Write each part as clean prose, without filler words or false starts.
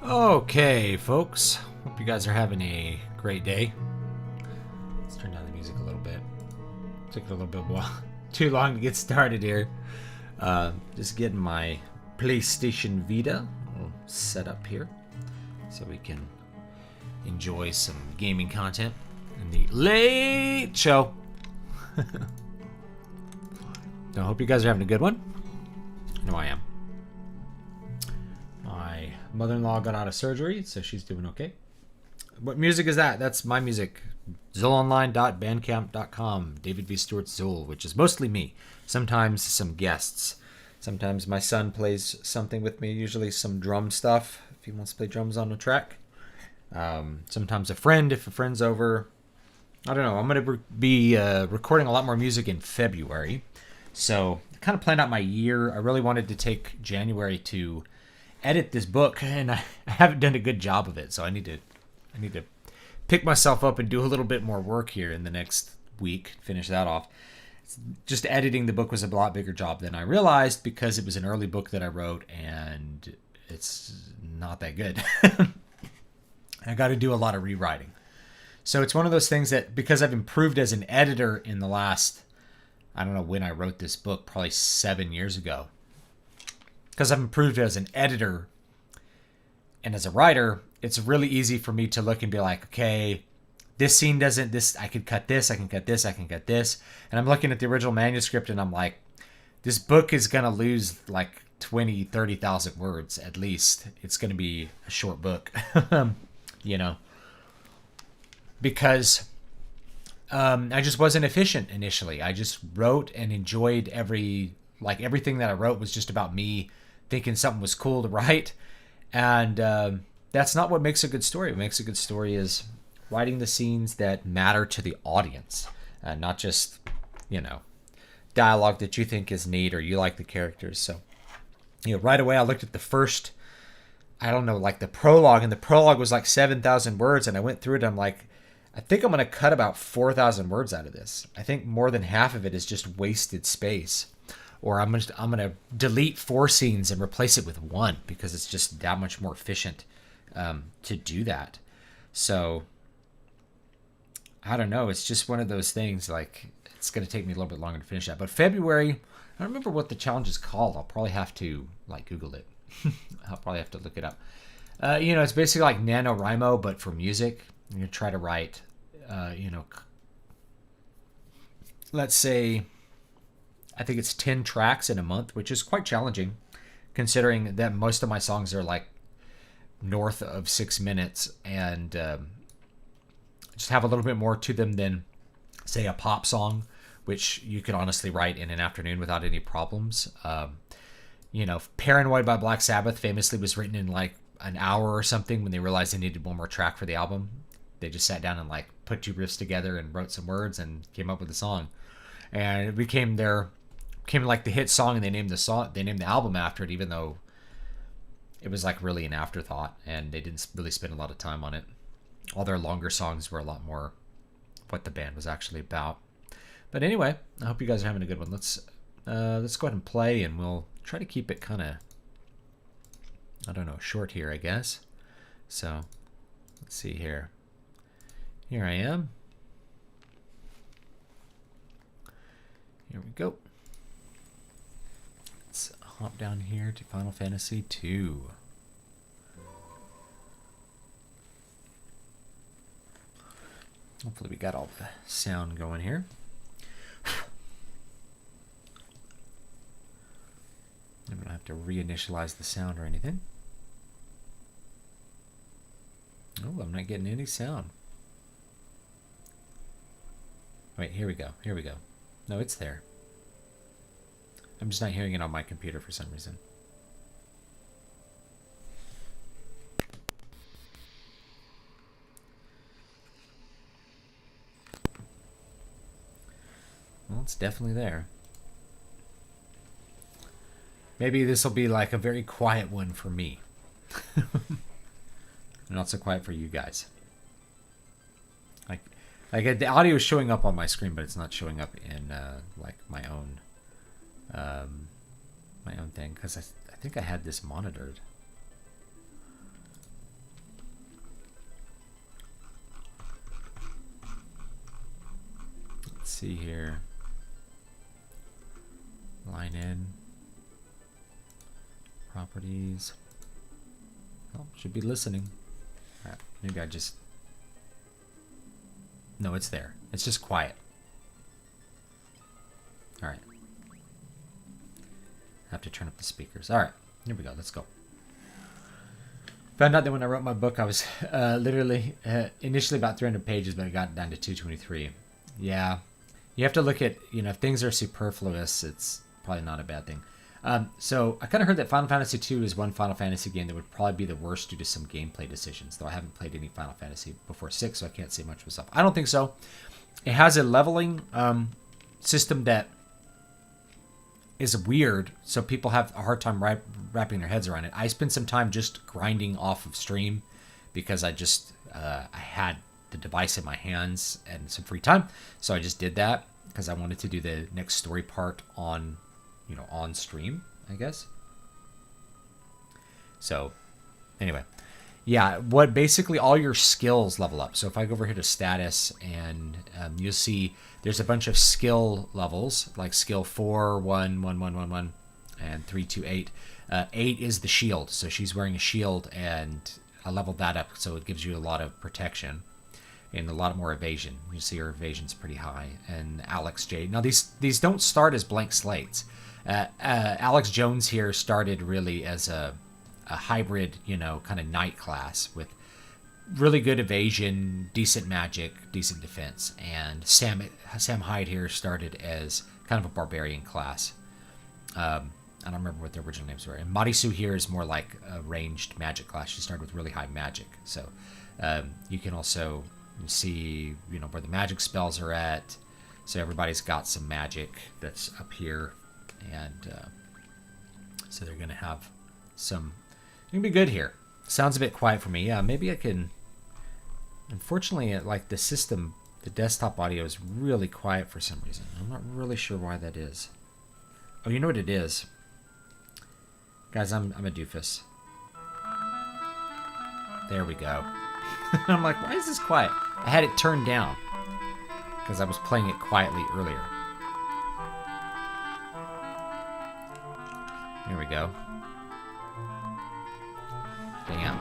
Okay, folks. Hope you guys are having a great day. Let's turn down the music a little bit. Took it a little bit while, too long to get started here. Just getting my PlayStation Vita all set up here so we can enjoy some gaming content in the late show. I hope you guys are having a good one. I know I am. My mother-in-law got out of surgery, so she's doing okay. What music is that? That's my music. ZoolOnline.bandcamp.com. David V. Stewart Zool, which is mostly me. Sometimes some guests. Sometimes my son plays something with me, usually some drum stuff, if he wants to play drums on the track. Sometimes a friend, if a friend's over. I don't know. I'm going to be recording a lot more music in February. So I kind of planned out my year. I really wanted to take January to edit this book, and I haven't done a good job of it. So I need to pick myself up and do a little bit more work here in the next week, finish that off. Just editing the book was a lot bigger job than I realized because it was an early book that I wrote, and it's not that good. I got to do a lot of rewriting. So it's one of those things that because I've improved as an editor in the last, I don't know when I wrote this book, probably 7 years ago. Because I've improved as an editor and as a writer, it's really easy for me to look and be like, okay, this scene doesn't, this, I could cut this, I can cut this, I can cut this. And I'm looking at the original manuscript and I'm like, this book is going to lose like 20, 30,000 words at least. It's going to be a short book, you know, because I just wasn't efficient initially. I just wrote and enjoyed everything that I wrote was just about me thinking something was cool to write. And that's not what makes a good story. What makes a good story is writing the scenes that matter to the audience, not just, dialogue that you think is neat or you like the characters. So, right away I looked at the first, the prologue, and the prologue was like 7,000 words, and I went through it and I'm like, I think I'm going to cut about 4,000 words out of this. I think more than half of it is just wasted space. Or I'm going to delete 4 scenes and replace it with 1 because it's just that much more efficient to do that. So, I don't know. It's just one of those things, like, it's going to take me a little bit longer to finish that. But February, I don't remember what the challenge is called. I'll probably have to, Google it. I'll probably have to look it up. It's basically like NaNoWriMo, but for music. I'm going to try to write, let's say, I think it's 10 tracks in a month, which is quite challenging considering that most of my songs are like north of 6 minutes and just have a little bit more to them than, say, a pop song, which you could honestly write in an afternoon without any problems. Paranoid by Black Sabbath famously was written in like an hour or something when they realized they needed one more track for the album. They just sat down and put 2 riffs together and wrote some words and came up with a song. And it became the hit song, and they named the album after it, even though it was really an afterthought and they didn't really spend a lot of time on it. All their longer songs were a lot more what the band was actually about. But anyway, I hope you guys are having a good one. Let's go ahead and play, and we'll try to keep it kind of, short here, I guess. So let's see here. Here I am. Here we go. Let's hop down here to Final Fantasy II. Hopefully we got all the sound going here. I'm going to have to reinitialize the sound or anything. Oh, I'm not getting any sound. Wait, here we go. Here we go. No, it's there. I'm just not hearing it on my computer for some reason. Well, it's definitely there. Maybe this will be like a very quiet one for me. Not so quiet for you guys. Like the audio is showing up on my screen, but it's not showing up in my own thing, because I think I had this monitored. see here. Line in. Properties. Oh, should be listening. Alright, maybe I just... No, it's there. It's just quiet. Alright. I have to turn up the speakers. Alright, here we go. Let's go. Found out that when I wrote my book, I was literally initially about 300 pages, but it got down to 223. Yeah. You have to look at, you know, if things are superfluous, it's probably not a bad thing. So I kind of heard that Final Fantasy II is one Final Fantasy game that would probably be the worst due to some gameplay decisions, though I haven't played any Final Fantasy before 6, so I can't say much of myself. I don't think so. It has a leveling system that is weird, so people have a hard time wrapping their heads around it. I spent some time just grinding off of stream because I just I had the device in my hands and some free time, so I just did that because I wanted to do the next story part on, you know, on stream, I guess. So anyway, yeah, what basically all your skills level up. So if I go over here to status, and you'll see there's a bunch of skill levels, like skill 4, 1, 1, 1, 1, 1, and 3, 2, 8. 8 is the shield, so she's wearing a shield, and I leveled that up, so it gives you a lot of protection and a lot more evasion. You see her evasion's pretty high. And Alex J. Now these don't start as blank slates. Alex Jones here started really as a hybrid, you know, kind of knight class with really good evasion, decent magic, decent defense. And Sam Hyde here started as kind of a barbarian class. I don't remember what the original names were. And Marisu here is more like a ranged magic class. She started with really high magic. So you can also see, you know, where the magic spells are at. So everybody's got some magic that's up here. And so they're going to have some... It's going to be good here. Sounds a bit quiet for me. Yeah, maybe I can... Unfortunately, like the system, the desktop audio is really quiet for some reason. I'm not really sure why that is. Oh, you know what it is? Guys, I'm a doofus. There we go. I'm like, why is this quiet? I had it turned down because I was playing it quietly earlier. Here we go. Damn.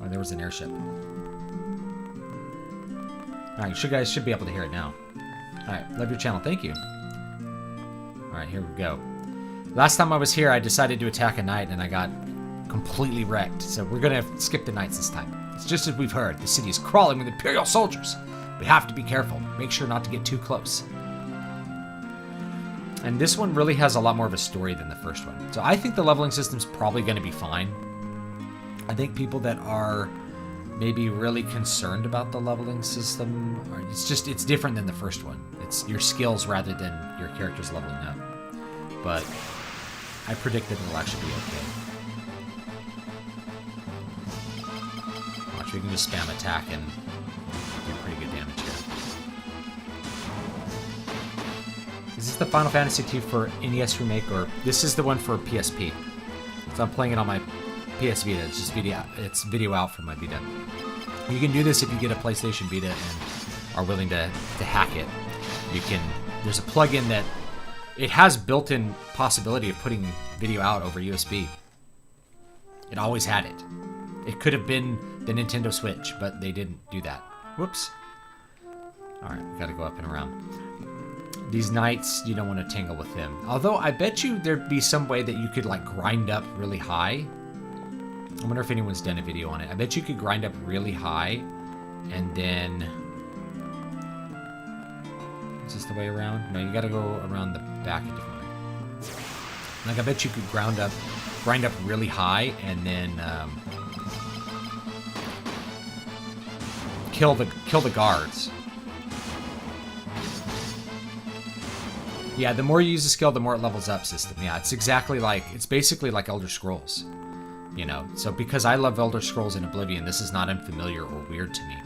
Oh, there was an airship. Alright, you guys should be able to hear it now. Alright, love your channel. Thank you. Alright, here we go. Last time I was here, I decided to attack a knight, and I got completely wrecked. So we're going to skip the knights this time. It's just as we've heard. The city is crawling with Imperial soldiers. We have to be careful. Make sure not to get too close. And this one really has a lot more of a story than the first one. So I think the leveling system's probably going to be fine. I think people that are maybe really concerned about the leveling system, it's different than the first one. It's your skills rather than your character's leveling up. But I predict that it'll actually be okay. Watch, we can just spam attack and do pretty good damage here. Is this the Final Fantasy II for NES remake, or this is the one for PSP? So I'm playing it on my PS Vita. It's just video out from my Vita. You can do this if you get a PlayStation Vita and are willing to hack it. You can. There's a plugin that it has built-in possibility of putting video out over USB. It always had it. It could have been the Nintendo Switch, but they didn't do that. Whoops. Alright, we gotta go up and around. These knights, you don't want to tangle with them. Although, I bet you there'd be some way that you could, like, grind up really high. I wonder if anyone's done a video on it. I bet you could grind up really high, and then... Is this the way around? No, you gotta go around the back a different way. Like, I bet you could grind up really high, and then kill the guards. Yeah, the more you use the skill, the more it levels up system. Yeah, it's basically like Elder Scrolls. You know, so because I love Elder Scrolls and Oblivion, this is not unfamiliar or weird to me.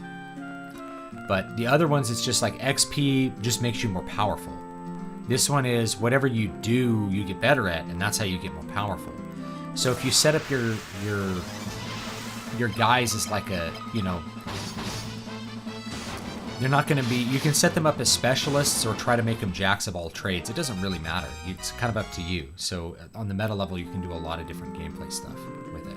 But the other ones, it's just like XP just makes you more powerful. This one is whatever you do, you get better at, and that's how you get more powerful. So if you set up your guys as like a, you know, They're not going to be... You can set them up as specialists or try to make them jacks of all trades. It doesn't really matter. It's kind of up to you. So on the meta level, you can do a lot of different gameplay stuff with it.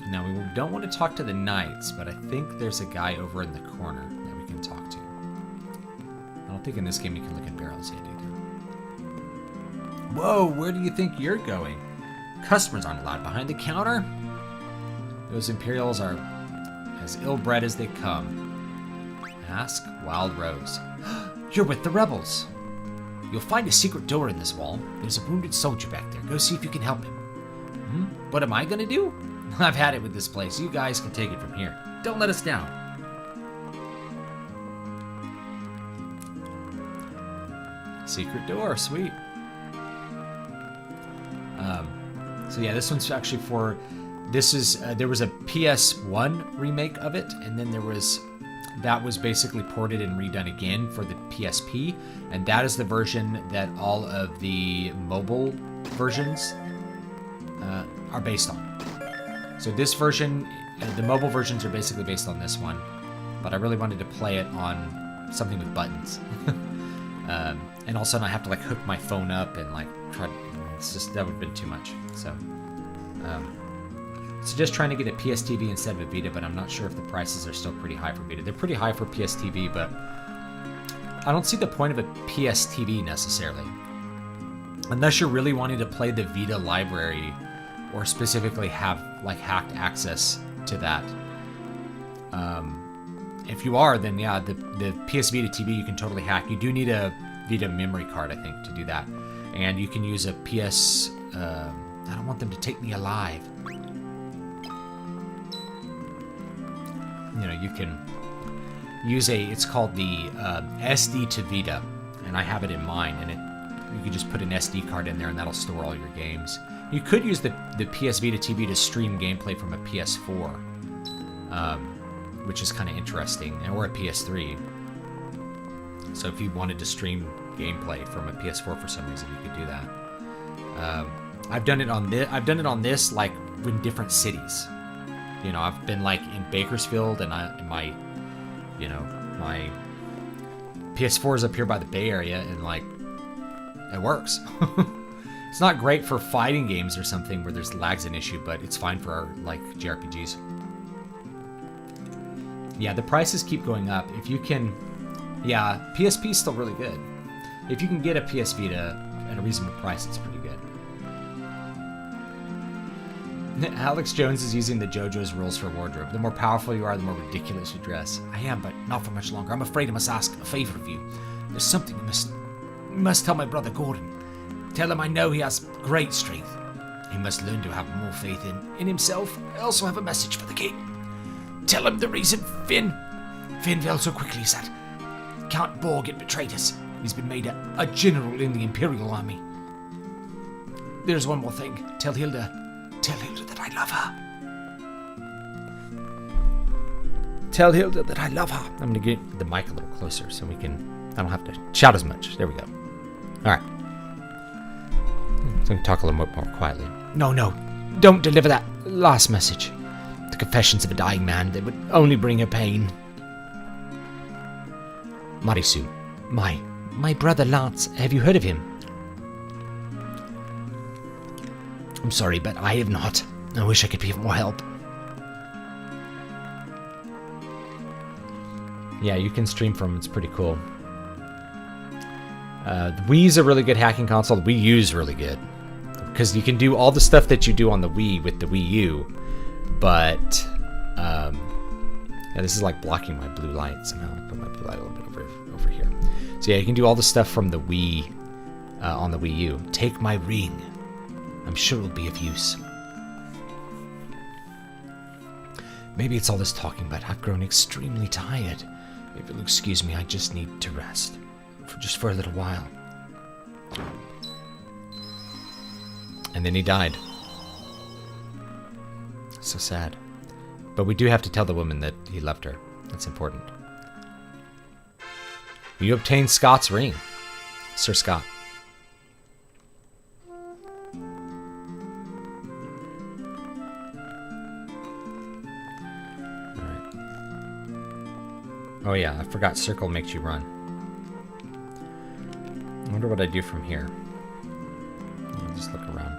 Now, we don't want to talk to the knights, but I think there's a guy over in the corner that we can talk to. I don't think in this game you can look at barrels yet either. Whoa, where do you think you're going? Customers aren't allowed behind the counter. Those Imperials are as ill-bred as they come. Ask Wild Rose. You're with the rebels. You'll find a secret door in this wall. There's a wounded soldier back there. Go see if you can help him. What am I gonna do? I've had it with this place. You guys can take it from here. Don't let us down. Secret door, sweet. So yeah, this one's actually for... This is, there was a PS1 remake of it, and then that was basically ported and redone again for the PSP, and that is the version that all of the mobile versions are based on. So this version, the mobile versions are basically based on this one, but I really wanted to play it on something with buttons. And all of a sudden I have to like hook my phone up and like try to, it's just, that would have been too much. So just trying to get a PS TV instead of a Vita, but I'm not sure if the prices are still pretty high for Vita. They're pretty high for PS TV, but I don't see the point of a PS TV necessarily. Unless you're really wanting to play the Vita library or specifically have like hacked access to that. If you are, then yeah, the PS Vita TV you can totally hack. You do need a Vita memory card, I think, to do that. And you can use a PS... I don't want them to take me alive. You know, you can use it's called the SD to Vita, and I have it in mine, and you can just put an SD card in there and that'll store all your games. You could use the PS Vita TV to stream gameplay from a PS4, which is kind of interesting, or a PS3. So if you wanted to stream gameplay from a PS4 for some reason, you could do that. I've done it on this like in different cities. You know, I've been like in Bakersfield, and my PS4 is up here by the Bay Area, and like it works. It's not great for fighting games or something where there's lag's an issue, but it's fine for like JRPGs. Yeah, the prices keep going up. If you can, yeah, PSP is still really good. If you can get a PS Vita at a reasonable price, it's pretty good. Alex Jones is using the JoJo's rules for wardrobe. The more powerful you are, the more ridiculous you dress. I am, but not for much longer. I'm afraid I must ask a favor of you. There's something you must tell my brother Gordon. Tell him I know he has great strength. He must learn to have more faith in himself. I also have a message for the king. Tell him the reason Fynn fell so quickly is that Count Borg betrayed us. He's been made a general in the Imperial Army. There's one more thing. Tell Hilda that I love her. Tell Hilda that I love her. I'm going to get the mic a little closer so I don't have to shout as much. There we go. All right. So we can talk a little bit more quietly. No, don't deliver that last message. The confessions of a dying man, they would only bring her pain. Marisu, my brother Lance, have you heard of him? I'm sorry, but I have not. I wish I could be of more help. Yeah, you can stream from. It's pretty cool. The Wii's a really good hacking console. The Wii U's really good because you can do all the stuff that you do on the Wii with the Wii U, but yeah, this is like blocking my blue light somehow. I'll put my blue light a little bit over here. So yeah, you can do all the stuff from the Wii on the Wii U. Take my ring. I'm sure it'll be of use. Maybe it's all this talking, but I've grown extremely tired. If you'll excuse me, I just need to rest. For a little while. And then he died. So sad. But we do have to tell the woman that he loved her. That's important. You obtained Scott's ring. Sir Scott. Oh yeah, I forgot circle makes you run. I wonder what I do from here. I'll just look around.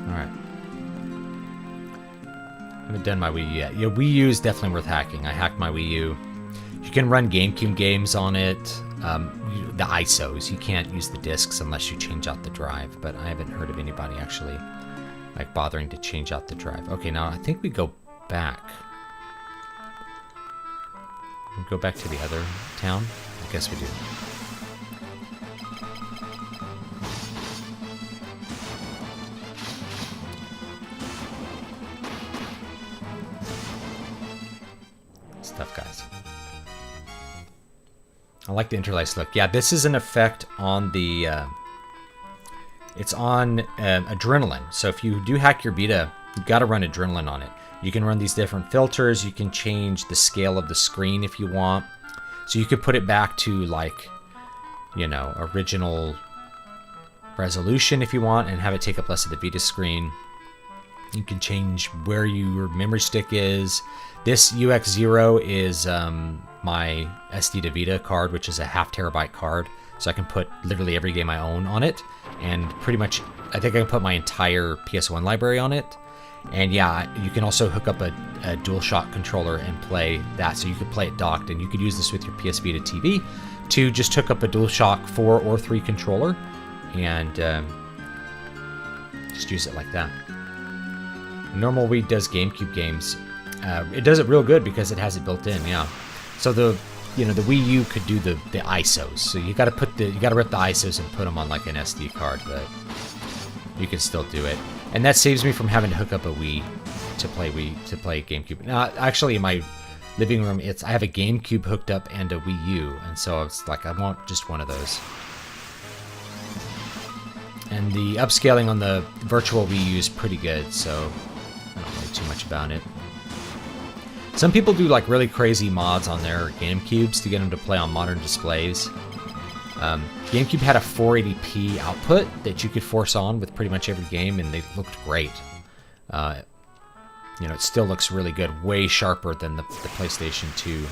Alright. I haven't done my Wii U yet. Yeah, Wii U is definitely worth hacking. I hacked my Wii U. You can run GameCube games on it. The ISOs. You can't use the discs unless you change out the drive, but I haven't heard of anybody actually like bothering to change out the drive. Okay, now I think we go back. We go back to the other town? I guess we do. Stuff, guys. I like the interlace look. Yeah, this is an effect on the... it's on adrenaline. So if you do hack your Vita, you've got to run adrenaline on it. You can run these different filters. You can change the scale of the screen if you want. So you could put it back to, like, you know, original resolution if you want and have it take up less of the Vita screen. You can change where your memory stick is. This UX0 is my SD to Vita card, which is a 0.5 terabyte card. So I can put literally every game I own on it. And pretty much, I think I can put my entire PS1 library on it. And yeah, you can also hook up a DualShock controller and play that. So you could play it docked, and you could use this with your PS Vita TV to just hook up a DualShock 4 or 3 controller and just use it like that. Normal Wii does GameCube games. It does it real good because it has it built in, yeah. So the Wii U could do the ISOs. So you got to rip the ISOs and put them on like an SD card, but you can still do it. And that saves me from having to hook up a Wii to play GameCube. Now, actually, in my living room, I have a GameCube hooked up and a Wii U, and so it's like I want just one of those. And the upscaling on the virtual Wii U is pretty good, so I don't know too much about it. Some people do like really crazy mods on their GameCubes to get them to play on modern displays. GameCube had a 480p output that you could force on with pretty much every game, and they looked great. You know, it still looks really good, way sharper than the PlayStation 2.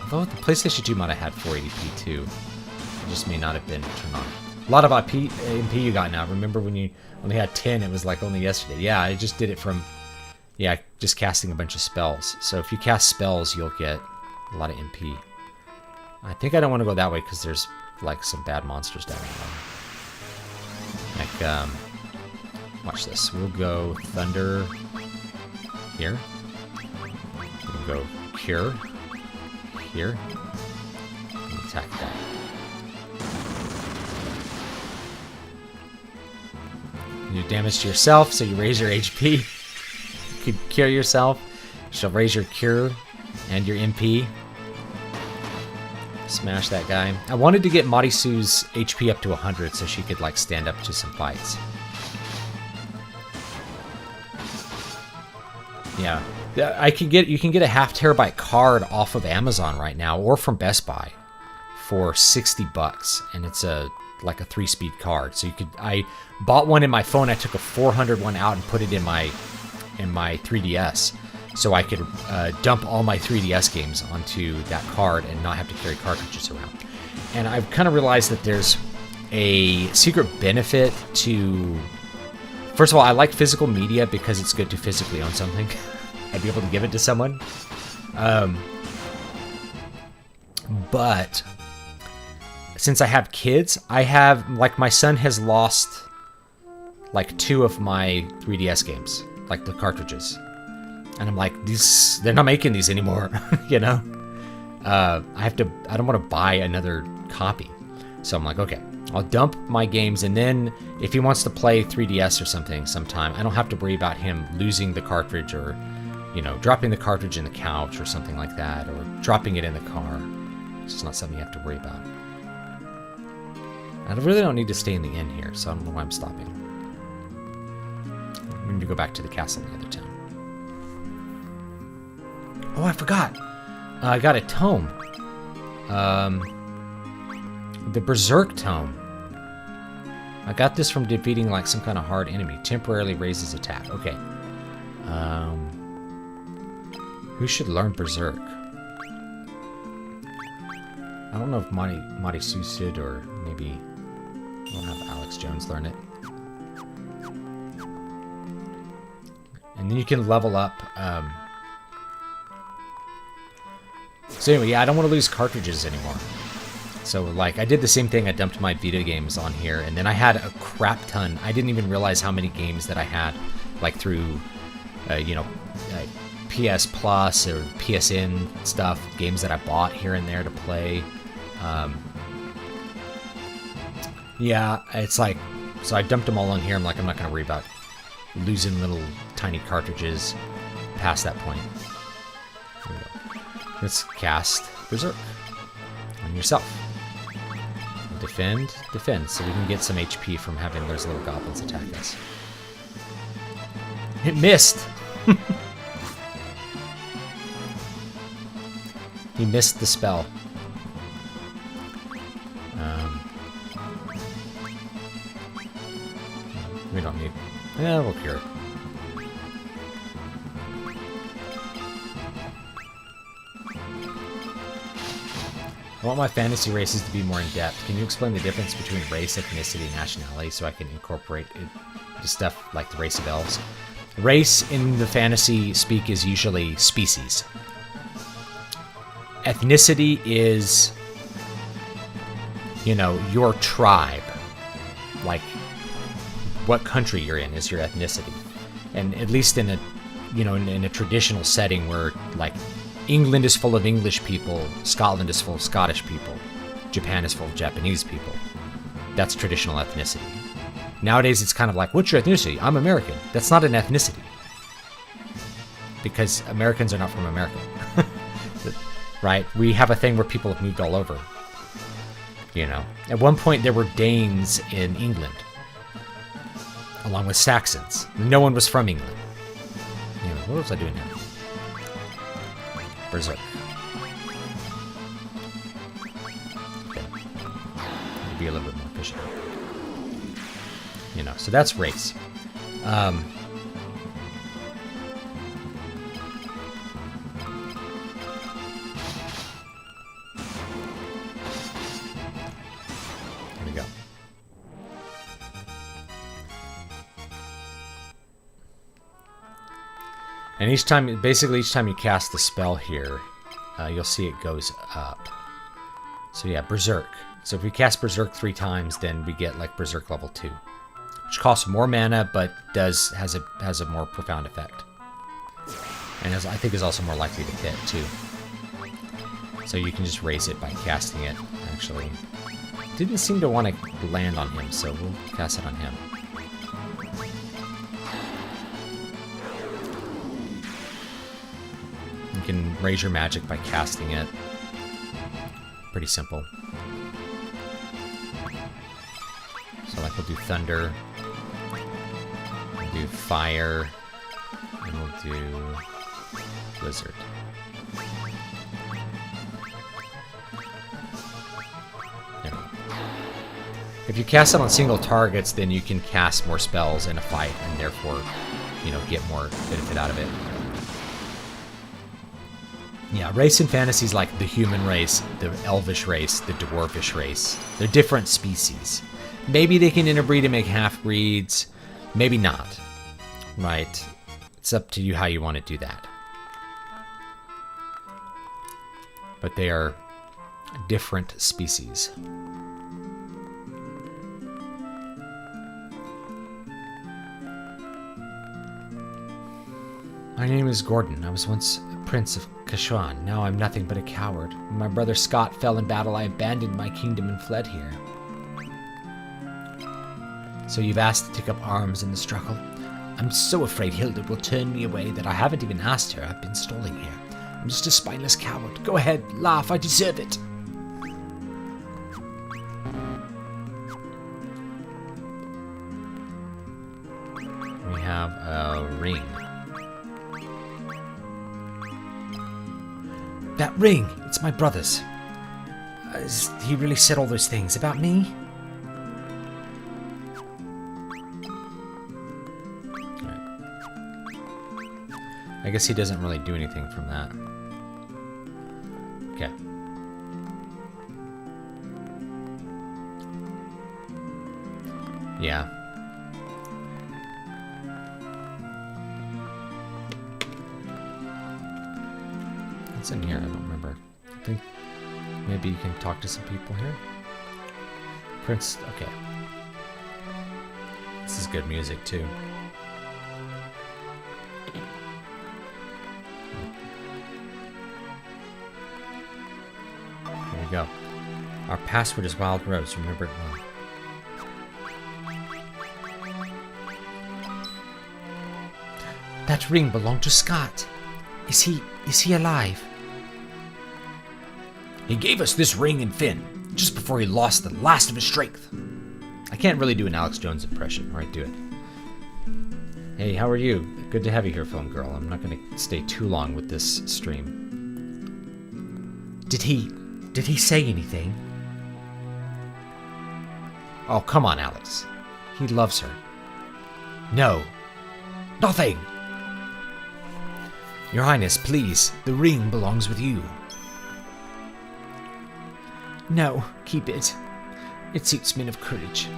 Although the PlayStation 2 might have had 480p too. It just may not have been turned on. A lot of MP you got now. Remember when you only had 10, it was like only yesterday. Yeah, I just did it from, yeah, just casting a bunch of spells. So if you cast spells, you'll get a lot of MP. I think I don't want to go that way because there's like some bad monsters down there. Like, watch this. We'll go Thunder here. We'll go Cure here. And attack that. You do damage to yourself, so you raise your HP. You could cure yourself. She'll raise your Cure and your MP. Smash that guy. I wanted to get Marisu's HP up to 100 so she could like stand up to some fights. Yeah, you can get a 0.5 terabyte card off of Amazon right now or from Best Buy for $60, and it's like a 3-speed card. So I bought one in my phone. I took a 400 one out and put it in my 3DS. So I could dump all my 3DS games onto that card and not have to carry cartridges around. And I've kind of realized that there's a secret benefit to... First of all, I like physical media because it's good to physically own something. I'd be able to give it to someone. But since I have kids, like my son has lost like 2 of my 3DS games, like the cartridges. And I'm like, they're not making these anymore, you know? I don't want to buy another copy. So I'm like, okay, I'll dump my games, and then if he wants to play 3DS or something sometime, I don't have to worry about him losing the cartridge or, you know, dropping the cartridge in the couch or something like that, or dropping it in the car. It's just not something you have to worry about. I really don't need to stay in the inn here, so I don't know why I'm stopping. I'm going to go back to the castle in the other town. Oh, I forgot. I got a tome. The Berserk tome. I got this from defeating like some kind of hard enemy. Temporarily raises attack. Okay. Who should learn Berserk? I don't know if Mari Su should, or maybe we'll have Alex Jones learn it. And then you can level up. So anyway, yeah, I don't want to lose cartridges anymore. So, like, I did the same thing. I dumped my Vita games on here, and then I had a crap ton. I didn't even realize how many games that I had, like, through, you know, PS Plus or PSN stuff, games that I bought here and there to play. Yeah, it's like, so I dumped them all on here. I'm like, I'm not going to worry about losing little tiny cartridges past that point. Here we go. Let's cast Berserk on yourself. Defend, defend, so we can get some HP from having those little goblins attack us. It missed! He missed the spell. We don't need... Yeah, we'll cure it. I want my fantasy races to be more in-depth. Can you explain the difference between race, ethnicity, and nationality so I can incorporate it to stuff like the race of elves? Race in the fantasy speak is usually species. Ethnicity is, you know, your tribe. Like, what country you're in is your ethnicity. And at least in a, you know, in a traditional setting where, like, England is full of English people, Scotland is full of Scottish people, Japan is full of Japanese people. That's traditional ethnicity. Nowadays, it's kind of like, what's your ethnicity? I'm American. That's not an ethnicity. Because Americans are not from America. Right? We have a thing where people have moved all over. You know? At one point, there were Danes in England. Along with Saxons. No one was from England. Anyway, what was I doing now? Berserk. Okay. Be a little bit more efficient. You know, so that's race. There we go. And each time, basically each time you cast the spell here, you'll see it goes up. So yeah, Berserk. So if we cast Berserk 3 times, then we get like Berserk level 2. Which costs more mana, but has a more profound effect. And I think is also more likely to hit, too. So you can just raise it by casting it, actually. Didn't seem to want to land on him, so we'll cast it on him. You can raise your magic by casting it. Pretty simple. So like we'll do thunder, we'll do fire, and we'll do blizzard. There we go. If you cast it on single targets, then you can cast more spells in a fight, and therefore, you know, get more benefit out of it. Yeah, race in fantasy is like the human race, the elvish race, the dwarfish race. They're different species. Maybe they can interbreed and make half-breeds. Maybe not. Right. It's up to you how you want to do that. But they are different species. My name is Gordon. I was once a prince of Kashuan. Now I'm nothing but a coward. When my brother Scott fell in battle, I abandoned my kingdom and fled here. So you've asked to take up arms in the struggle? I'm so afraid Hilda will turn me away that I haven't even asked her. I've been stalling here. I'm just a spineless coward. Go ahead, laugh, I deserve it. We have a ring. That ring! It's my brother's. He really said all those things about me? I guess he doesn't really do anything from that. Okay. Yeah. What's in here? I don't remember. I think maybe you can talk to some people here. Prince, okay. This is good music too. Here we go. Our password is Wild Rose. Remember it well. That ring belonged to Scott. Is he alive? He gave us this ring in Fynn, just before he lost the last of his strength. I can't really do an Alex Jones impression. Alright, do it. Hey, how are you? Good to have you here, Film Girl. I'm not going to stay too long with this stream. Did he say anything? Oh, come on, Alex. He loves her. No. Nothing! Your Highness, please. The ring belongs with you. No, keep it. It suits men of courage.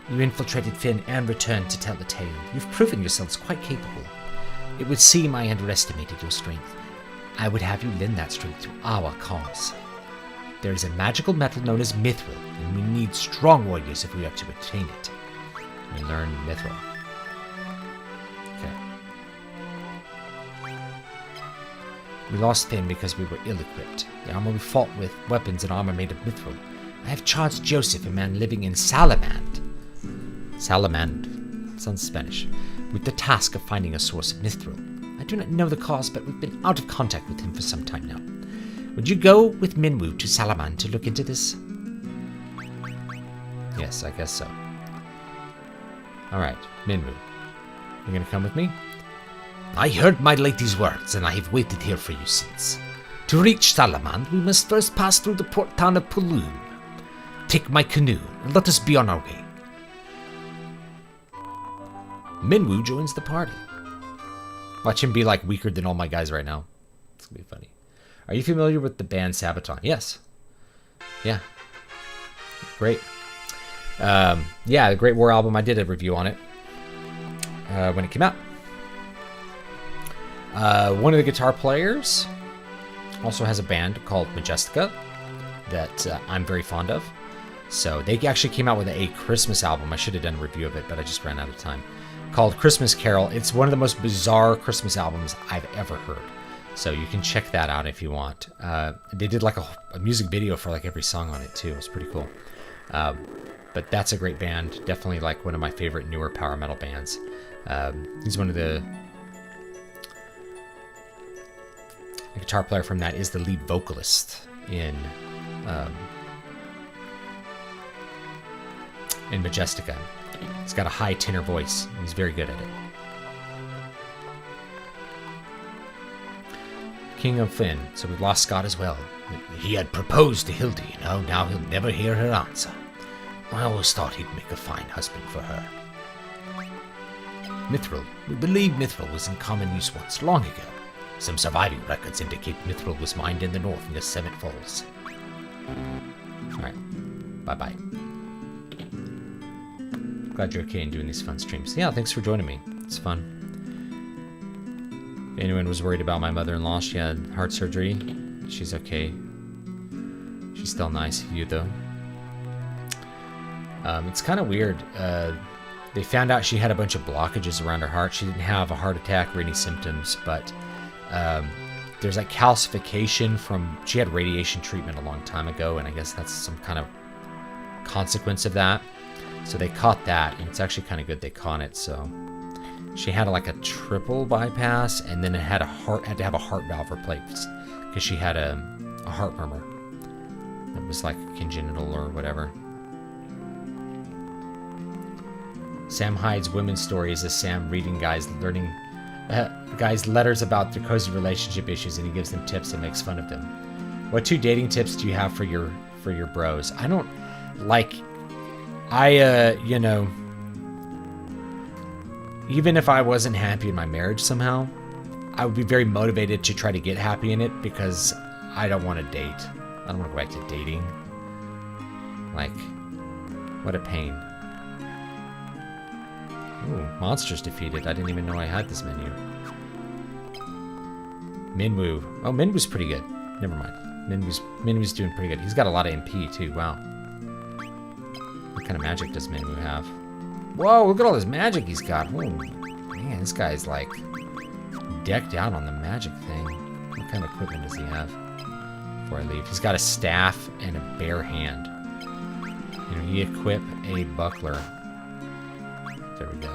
You infiltrated Fynn and returned to tell the tale. You've proven yourselves quite capable. It would seem I underestimated your strength. I would have you lend that strength to our cause. There is a magical metal known as mithril, and we need strong warriors if we are to obtain it. We learn mithril. Okay. We lost Fynn because we were ill-equipped. The armor we fought with, weapons and armor made of mithril. I have charged Joseph, a man living in Salamand. Salamand. Sounds Spanish. With the task of finding a source of mithril. I do not know the cause, but we've been out of contact with him for some time now. Would you go with Minwu to Salamand to look into this? Yes, I guess so. Alright, Minwu. You gonna come with me? I heard my lady's words, and I have waited here for you since. To reach Salamand, we must first pass through the port town of Paloom. Take my canoe, and let us be on our way. Minwu joins the party. Watch him be like weaker than all my guys right now. It's gonna be funny. Are you familiar with the band Sabaton? Yes. Yeah. Great. Yeah, the Great War album. I did a review on it when it came out. One of the guitar players also has a band called Majestica that I'm very fond of. So they actually came out with a Christmas album. I should have done a review of it, but I just ran out of time. Called Christmas Carol. It's one of the most bizarre Christmas albums I've ever heard. So you can check that out if you want. They did like a music video for like every song on it too. It's pretty cool. But that's a great band. Definitely like one of my favorite newer power metal bands. He's one of the guitar player from that is the lead vocalist in Majestica. He's got a high tenor voice. He's very good at it. King of Fynn. So we've lost Scott as well. He had proposed to Hildy, you know. Now he'll never hear her answer. I always thought he'd make a fine husband for her. Mithril. We believe mithril was in common use once, long ago. Some surviving records indicate mithril was mined in the north near Summit Falls. Alright. Bye-bye. Glad you're okay and doing these fun streams. Yeah, thanks for joining me. It's fun. If anyone was worried about my mother-in-law, she had heart surgery. She's okay. She's still nice of you, though. It's kind of weird. They found out she had a bunch of blockages around her heart. She didn't have a heart attack or any symptoms, but there's like calcification from... She had radiation treatment a long time ago, and I guess that's some kind of consequence of that. So they caught that, and it's actually kind of good they caught it, so... She had like a triple bypass, and then it had to have a heart valve replaced because she had a heart murmur. It was like congenital or whatever. Sam hides women's stories as Sam reading guys letters about their cozy relationship issues, and he gives them tips and makes fun of them. What 2 dating tips do you have for your bros? I don't like. You know. even if I wasn't happy in my marriage somehow, I would be very motivated to try to get happy in it because I don't want to date. I don't want to go back to dating. Like, what a pain. Ooh, monsters defeated. I didn't even know I had this menu. Minwoo. Oh, Minwoo's pretty good. Never mind. Minwoo's doing pretty good. He's got a lot of MP too. Wow. What kind of magic does Minwoo have? Whoa, look at all this magic he's got. Oh, man, this guy's like decked out on the magic thing. What kind of equipment does he have? Before I leave, he's got a staff and a bare hand. You know, he equip a buckler. There we go.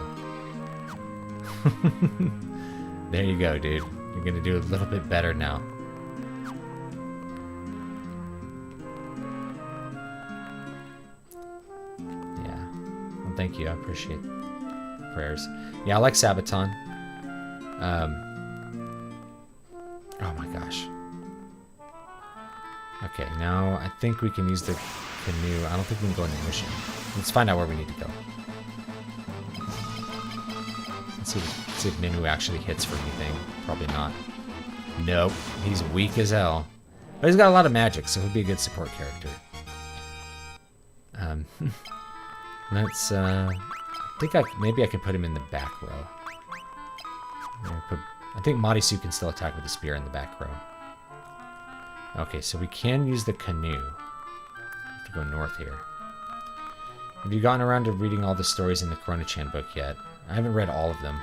There you go, dude. You're gonna do a little bit better now. Yeah. Well, thank you. I appreciate prayers. Yeah, I like Sabaton. Oh my gosh. Okay, now I think we can use the canoe. I don't think we can go in the ocean. Let's find out where we need to go. Let's see if Minwoo actually hits for anything. Probably not. Nope. He's weak as hell. But he's got a lot of magic, so he'll be a good support character. Let's, I think maybe I can put him in the back row. I think Marisu can still attack with the spear in the back row. Okay, so we can use the canoe. We have to go north here. Have you gotten around to reading all the stories in the Corona-chan book yet? I haven't read all of them,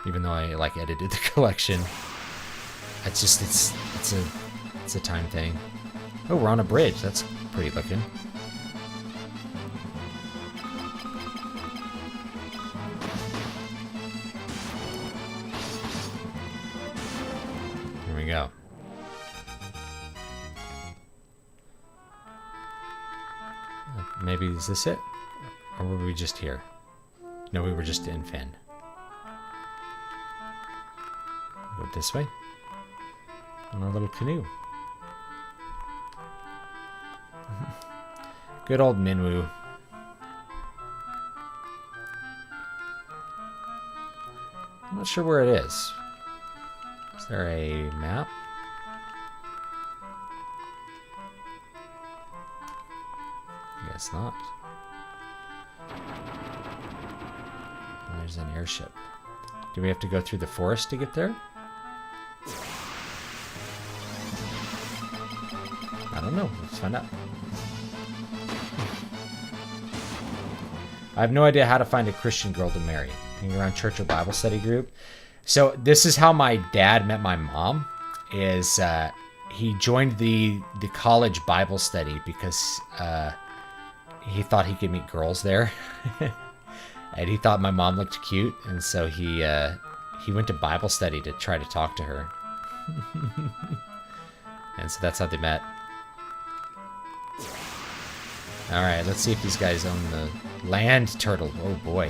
even though I like edited the collection. It's just it's a time thing. Oh, we're on a bridge. That's pretty looking. Here we go. Maybe is this it? Or were we just here? No, we were just in Fynn. Go this way. On our little canoe. Good old Minwoo. I'm not sure where it is. Is there a map? I guess not. There's an airship. Do we have to go through the forest to get there? I don't know. Let's find out. I have no idea how to find a Christian girl to marry. Hanging around church or Bible study group. So this is how my dad met my mom. Is he joined the college Bible study because he thought he could meet girls there. And he thought my mom looked cute, and so he went to Bible study to try to talk to her. And so that's how they met. Alright, let's see if these guys own the land turtle. Oh boy.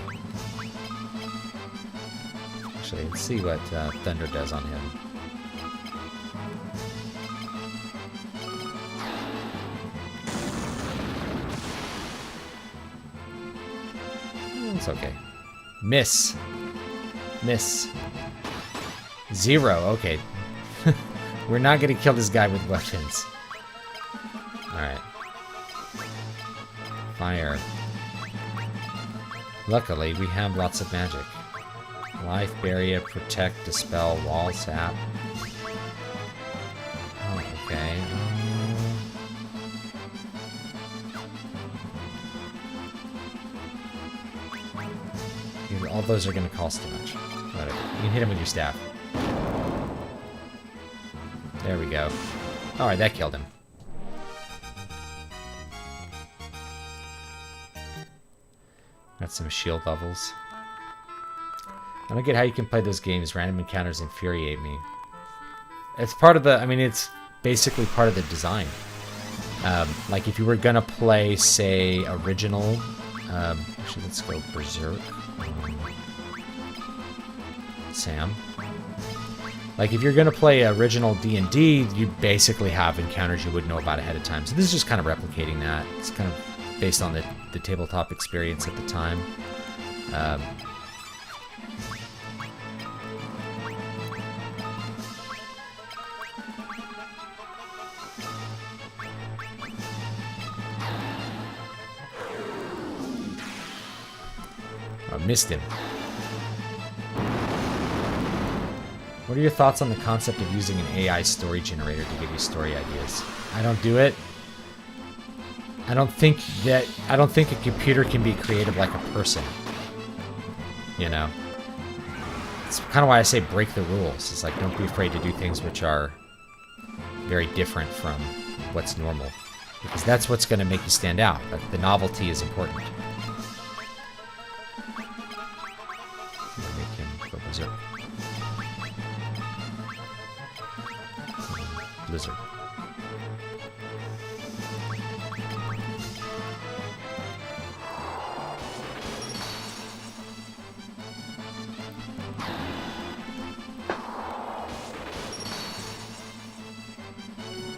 Actually, let's see what Thunder does on him. It's okay. Miss. Miss. 0. Okay. We're not going to kill this guy with weapons. Alright. Fire. Luckily, we have lots of magic. Life, barrier, protect, dispel, wall, sap. Oh, okay. All those are going to cost too much. Whatever. You can hit him with your staff. There we go. Alright, that killed him. Got some shield levels. I don't get how you can play those games. Random encounters infuriate me. It's part of the... I mean, it's basically part of the design. Like, if you were going to play, say, original... actually, let's go Berserk. Sam. Like, if you're going to play original D&D, you basically have encounters you would know about ahead of time. So this is just kind of replicating that. It's kind of based on the tabletop experience at the time. missed him. What are your thoughts on the concept of using an AI story generator to give you story ideas? I don't do it. I don't think a computer can be creative like a person. You know? It's kind of why I say break the rules. It's like, don't be afraid to do things which are very different from what's normal. Because that's what's going to make you stand out. The novelty is important. Make him go berserk. Blizzard.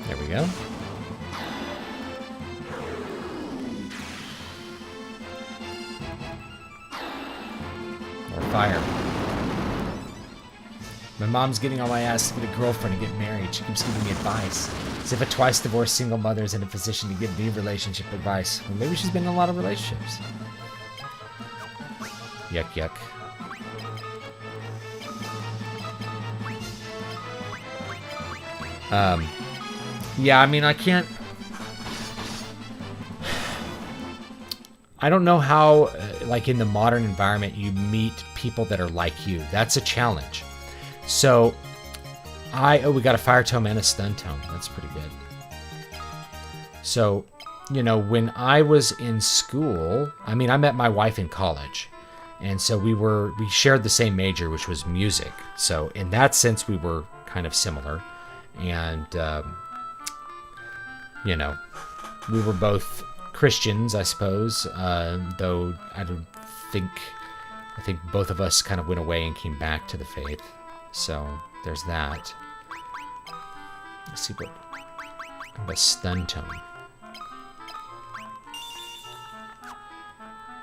There we go. More fire. My mom's getting on my ass to get a girlfriend and get married. She keeps giving me advice. As if a twice-divorced single mother is in a position to give me relationship advice. Well, maybe she's been in a lot of relationships. Yuck, yuck. Yeah, I mean, I can't... I don't know how, like, in the modern environment, you meet people that are like you. That's a challenge. So, we got a fire tome and a stun tome. That's pretty good. So, you know, when I was in school, I mean, I met my wife in college. And so we shared the same major, which was music. So, in that sense, we were kind of similar. And, you know, we were both Christians, I suppose, though I think both of us kind of went away and came back to the faith. So there's that. Let's see what a stun tone.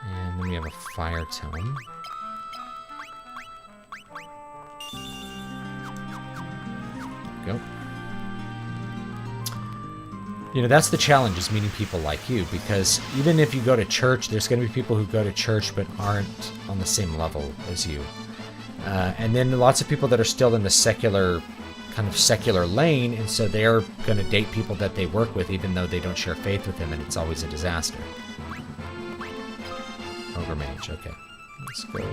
And then we have a fire tone. Go. You know, that's the challenge, is meeting people like you, because even if you go to church, there's going to be people who go to church but aren't on the same level as you. And then lots of people that are still in the kind of secular lane, and so they're going to date people that they work with even though they don't share faith with them, and it's always a disaster. Ogre Mage, okay. Let's go.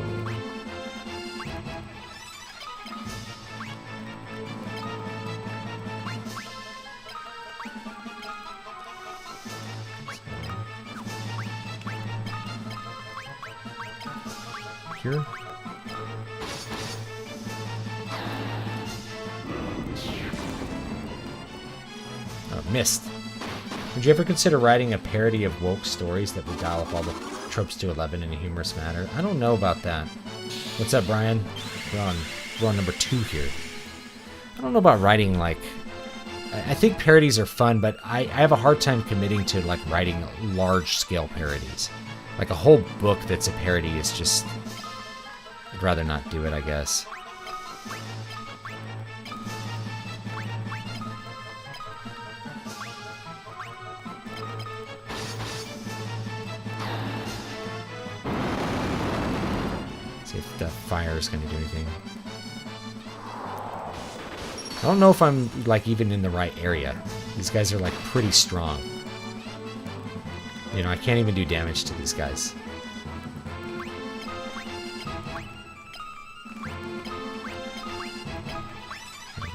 Here. Oh, missed. Would you ever consider writing a parody of woke stories that would dial up all the tropes to 11 in a humorous manner? I don't know about that. What's up, Brian? We're on number 2 here. I don't know about writing, like... I think parodies are fun, but I have a hard time committing to, like, writing large-scale parodies. Like, a whole book that's a parody is just... I'd rather not do it, I guess. See if the fire is going to do anything. I don't know if I'm, like, even in the right area. These guys are, like, pretty strong. You know, I can't even do damage to these guys.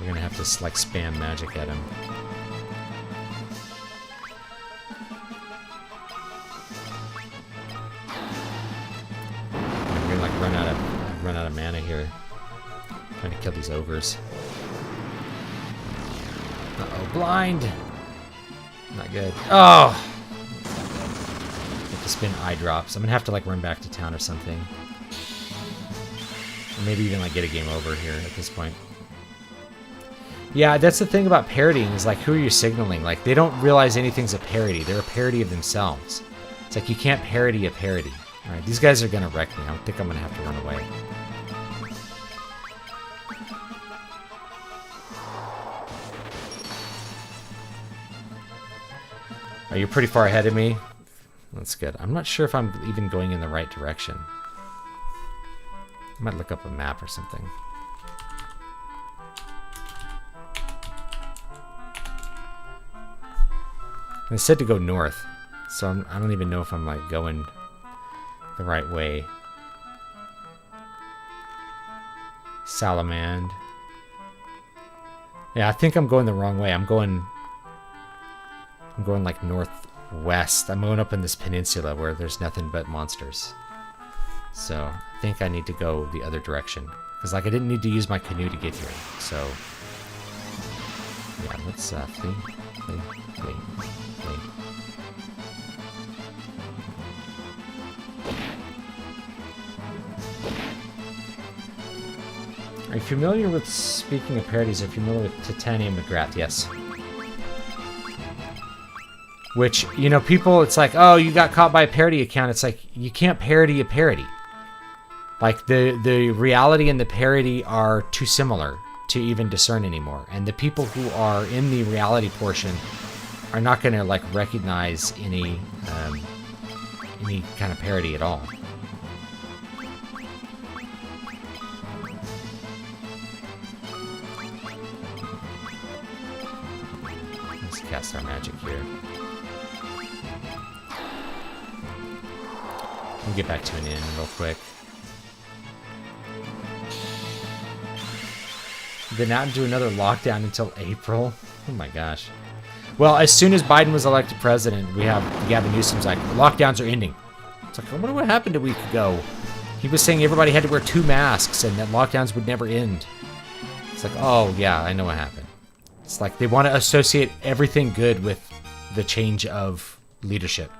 We're gonna have to, like, spam magic at him. We're gonna, like, run out of mana here. Trying to kill these ogres. Uh-oh, blind! Not good. Oh! Get to spin eye drops. I'm gonna have to, like, run back to town or something. Or maybe even, like, get a game over here at this point. Yeah, that's the thing about parodying, is, like, who are you signaling? Like, they don't realize anything's a parody. They're a parody of themselves. It's like, you can't parody a parody. Alright, these guys are gonna wreck me. I think I'm gonna have to run away. Oh, you're pretty far ahead of me? That's good. I'm not sure if I'm even going in the right direction. I might look up a map or something. It said to go north, so I don't even know if I'm like going the right way. Salamand. Yeah, I think I'm going the wrong way. I'm going like northwest. I'm going up in this peninsula where there's nothing but monsters. So I think I need to go the other direction. Because like I didn't need to use my canoe to get here. So yeah, let's flee. Are you familiar with, speaking of parodies, are you familiar with Titania McGrath? Yes. Which, you know, people, it's like, oh, you got caught by a parody account. It's like, you can't parody a parody. Like, the reality and the parody are too similar to even discern anymore. And the people who are in the reality portion are not going to, like, recognize any kind of parody at all. Cast our magic here. We'll get back to an inn real quick. Then not do another lockdown until April. Oh my gosh. Well, as soon as Biden was elected president, we have Gavin Newsom's like, lockdowns are ending. It's like, I wonder what happened a week ago. He was saying everybody had to wear 2 masks and that lockdowns would never end. It's like, oh yeah, I know what happened. It's like they want to associate everything good with the change of leadership.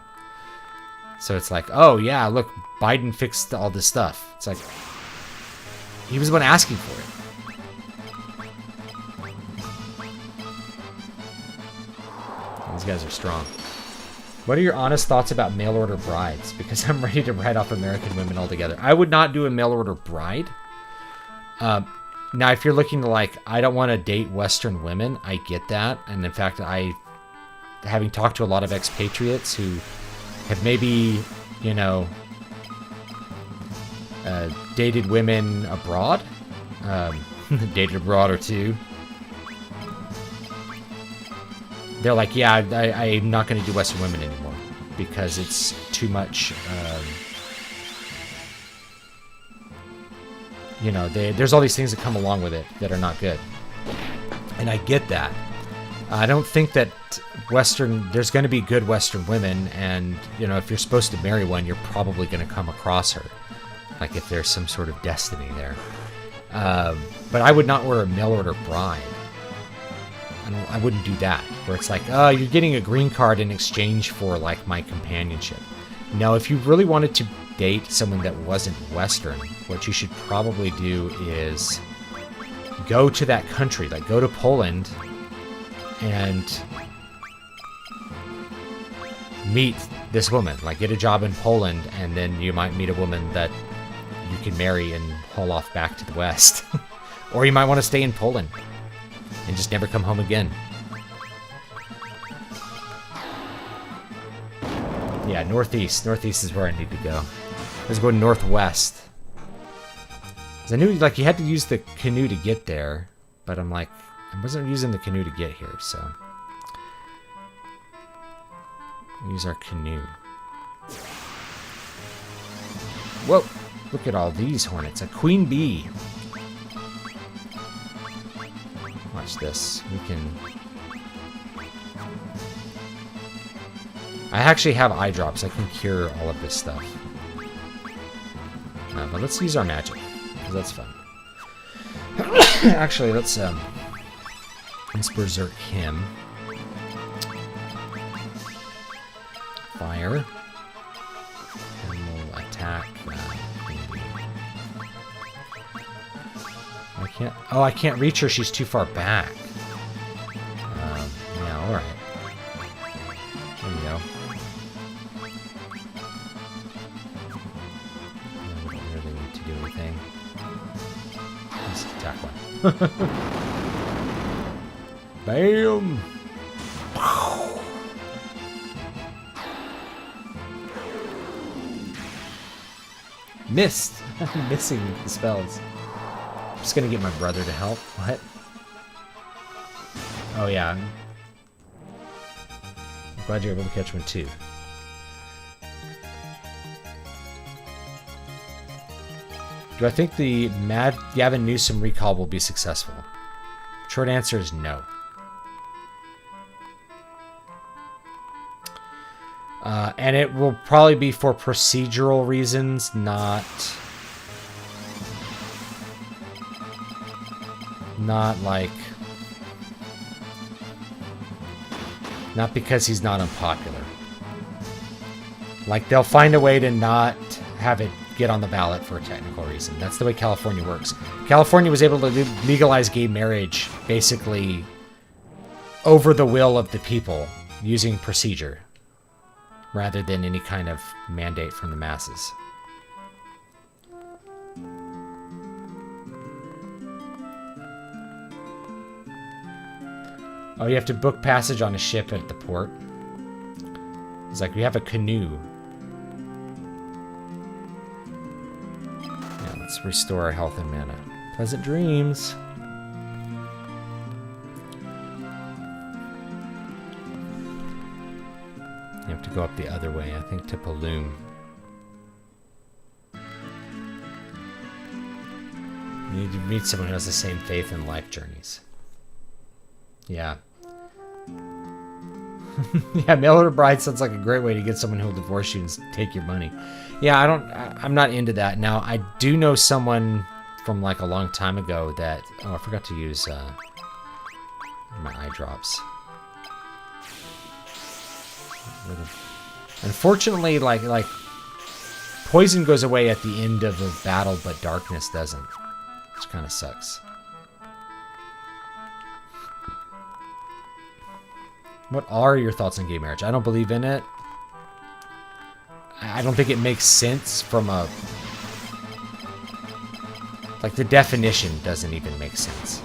So it's like, oh yeah, look, Biden fixed all this stuff. It's like, he was the one asking for it. These guys are strong. What are your honest thoughts about mail-order brides? Because I'm ready to write off American women altogether. I would not do a mail-order bride. Now, if you're looking to, like, I don't want to date Western women, I get that. And in fact, having talked to a lot of expatriates who have maybe, you know, dated women abroad, dated abroad or two, they're like, yeah, I'm not going to do Western women anymore because it's too much. You know, there's all these things that come along with it that are not good. And I get that. I don't think that there's going to be good Western women, and, you know, if you're supposed to marry one, you're probably going to come across her. Like, if there's some sort of destiny there. But I would not wear a mail-order bride. I wouldn't do that, where it's like, oh, you're getting a green card in exchange for, like, my companionship. Now, if you really wanted to date someone that wasn't Western, what you should probably do is go to that country, like go to Poland and meet this woman, like get a job in Poland, and then you might meet a woman that you can marry and haul off back to the West. Or you might want to stay in Poland and just never come home again. Yeah, northeast. Northeast is where I need to go. Let's go northwest. Because I knew, like, you had to use the canoe to get there, but I'm like, I wasn't using the canoe to get here, so. Use our canoe. Whoa! Look at all these hornets. A queen bee. Watch this. We can... I actually have eye drops. I can cure all of this stuff. But let's use our magic, because that's fun. Actually, let's berserk him. Fire. And we'll attack. I can't. Oh, I can't reach her. She's too far back. Yeah, all right. There we go. I don't really need to do anything. Just attack one. Bam! Missed! I'm missing the spells. I'm just gonna get my brother to help. What? Oh yeah. I'm glad you're able to catch one too. Do I think the Mad Gavin Newsom recall will be successful? Short answer is no. And it will probably be for procedural reasons, not like... Not because he's not unpopular. Like, they'll find a way to not have it get on the ballot for a technical reason. That's the way California works. California was able to legalize gay marriage basically over the will of the people using procedure rather than any kind of mandate from the masses. Oh, you have to book passage on a ship at the port. It's like, we have a canoe. Yeah, let's restore our health and mana. Pleasant dreams. You have to go up the other way, I think, to Paloom. You need to meet someone who has the same faith in life journeys. Yeah. Yeah, mail order bride sounds like a great way to get someone who'll divorce you and take your money. Yeah, I'm not into that. Now, I do know someone from like a long time ago that... Oh, I forgot to use my eye drops. Unfortunately, like poison goes away at the end of a battle, but darkness doesn't. Which kind of sucks. What are your thoughts on gay marriage? I don't believe in it. I don't think it makes sense from a... Like, the definition doesn't even make sense.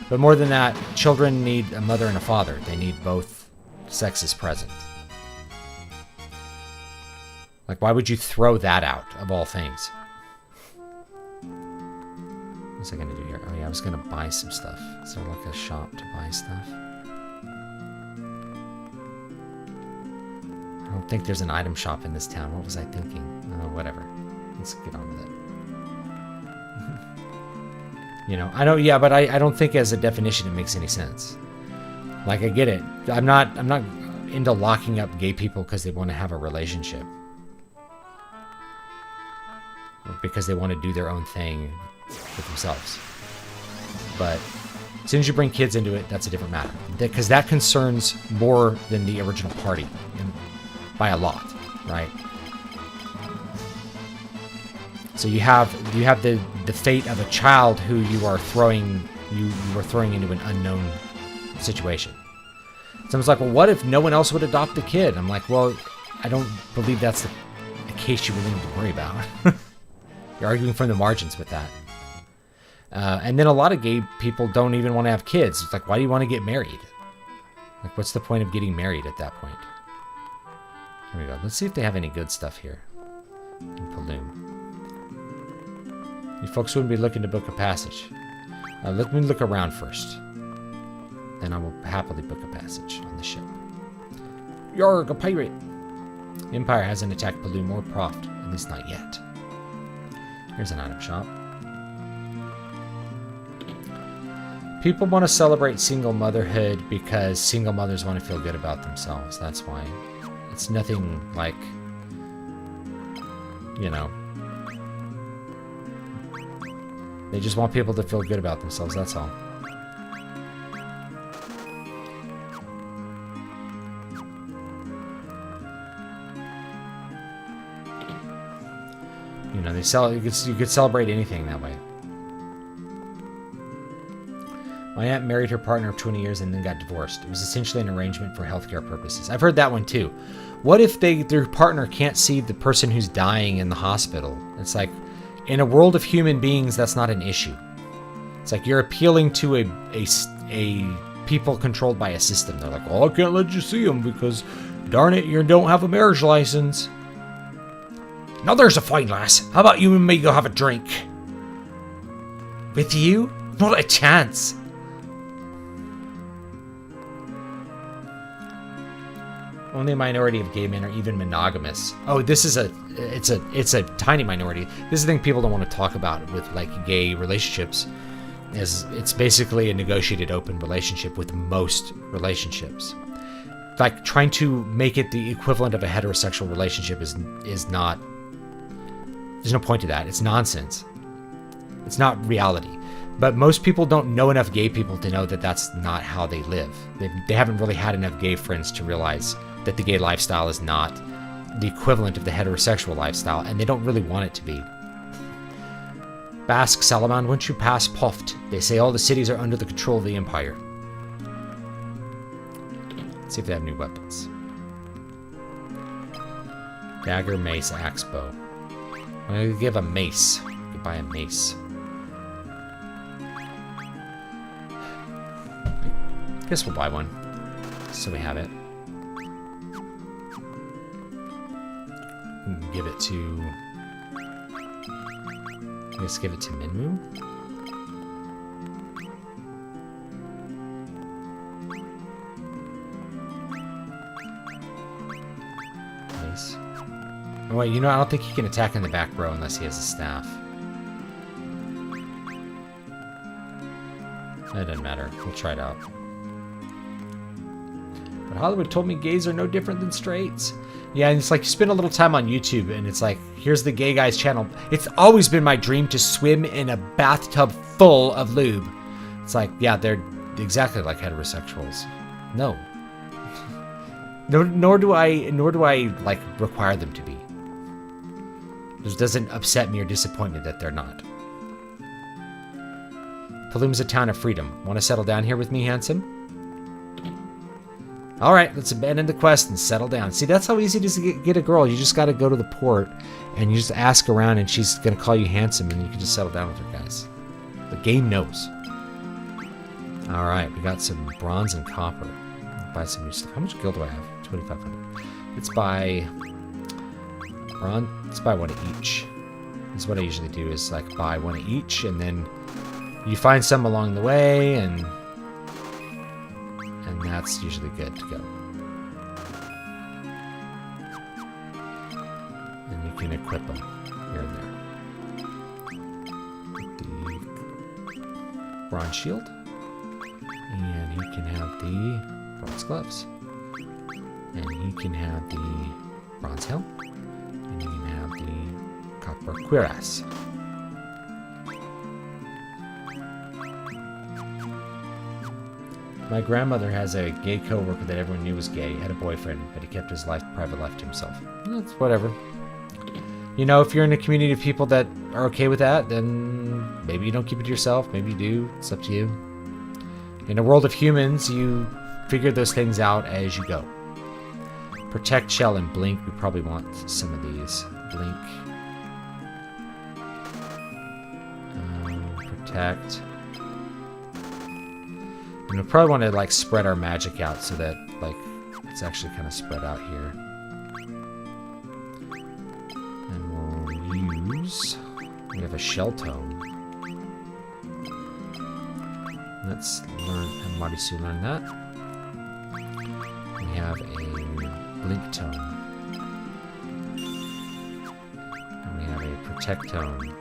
But more than that, children need a mother and a father. They need both sexes present. Like, why would you throw that out, of all things? What's I gonna do here? Oh yeah, I was gonna buy some stuff. Is there like a shop to buy stuff? I don't think there's an item shop in this town. What was I thinking? Oh, whatever. Let's get on with it. You know, I know, yeah, but I don't think as a definition it makes any sense. Like, I get it. I'm not into locking up gay people because they want to have a relationship. Or because they want to do their own thing with themselves. But as soon as you bring kids into it, that's a different matter. Because that concerns more than the original party. By a lot, right? So you have the fate of a child who you are throwing into an unknown situation. Someone's like, well, what if no one else would adopt the kid? I'm like, well, I don't believe that's the case you really need to worry about. You're arguing from the margins with that. And then a lot of gay people don't even want to have kids. It's like, why do you want to get married? Like, what's the point of getting married at that point? Here we go. Let's see if they have any good stuff here in Paloom. You folks wouldn't be looking to book a passage. Let me look around first. Then I will happily book a passage on the ship. Yarg, a pirate! The Empire hasn't attacked Paloom or Poft, at least not yet. Here's an item shop. People want to celebrate single motherhood because single mothers want to feel good about themselves. That's why. It's nothing like, you know, they just want people to feel good about themselves, that's all. You know, you could celebrate anything that way. My aunt married her partner of 20 years and then got divorced. It was essentially an arrangement for healthcare purposes. I've heard that one too. What if their partner can't see the person who's dying in the hospital? It's like, in a world of human beings, that's not an issue. It's like you're appealing to a people controlled by a system. They're like, oh, I can't let you see them because, darn it, you don't have a marriage license. Now there's a fine lass. How about you and me go have a drink? With you? Not a chance. Only a minority of gay men are even monogamous. Oh, this is it's a tiny minority. This is the thing people don't want to talk about with like gay relationships. Is it's basically a negotiated open relationship with most relationships. Like trying to make it the equivalent of a heterosexual relationship is not. There's no point to that. It's nonsense. It's not reality. But most people don't know enough gay people to know that that's not how they live. They haven't really had enough gay friends to realize that the gay lifestyle is not the equivalent of the heterosexual lifestyle, and they don't really want it to be. Basque Salaman, once you pass Poft, they say all the cities are under the control of the Empire. Let's see if they have new weapons. Dagger, mace, axe, bow. I'm gonna give a mace. You can buy a mace. I guess we'll buy one, so we have it. Give it to... Let's give it to Minmu. Nice. Oh wait, you know, I don't think he can attack in the back row unless he has a staff. That doesn't matter. We'll try it out. But Hollywood told me gays are no different than straights. Yeah, and it's like you spend a little time on YouTube and it's like, here's the gay guy's channel. It's always been my dream to swim in a bathtub full of lube. It's like, yeah, they're exactly like heterosexuals. No. Nor do I like require them to be. This doesn't upset me or disappoint me that they're not. Paloom's a town of freedom. Want to settle down here with me, handsome? Alright, let's abandon the quest and settle down. See, that's how easy it is to get a girl. You just gotta go to the port, and you just ask around, and she's gonna call you handsome, and you can just settle down with her, guys. The game knows. Alright, we got some bronze and copper. Buy some new stuff. How much gold do I have? 2,500. Let's buy... bronze. Let's buy one of each. This is what I usually do, is like buy one of each, and then you find some along the way, and that's usually good to go. And you can equip them here and there. The bronze shield. And he can have the bronze gloves. And he can have the bronze helm. And he can have the copper cuirass. My grandmother has a gay co-worker that everyone knew was gay, had a boyfriend, but he kept his private life to himself. That's whatever. You know, if you're in a community of people that are okay with that, then maybe you don't keep it to yourself, maybe you do, it's up to you. In a world of humans, you figure those things out as you go. Protect, shell, and blink, we probably want some of these. Blink. Protect. And we'll probably want to like spread our magic out so that like it's actually kind of spread out here. And we'll use... we have a shell tone. Let's learn, and Marisu learn that. We have a blink tone. And we have a protect tone.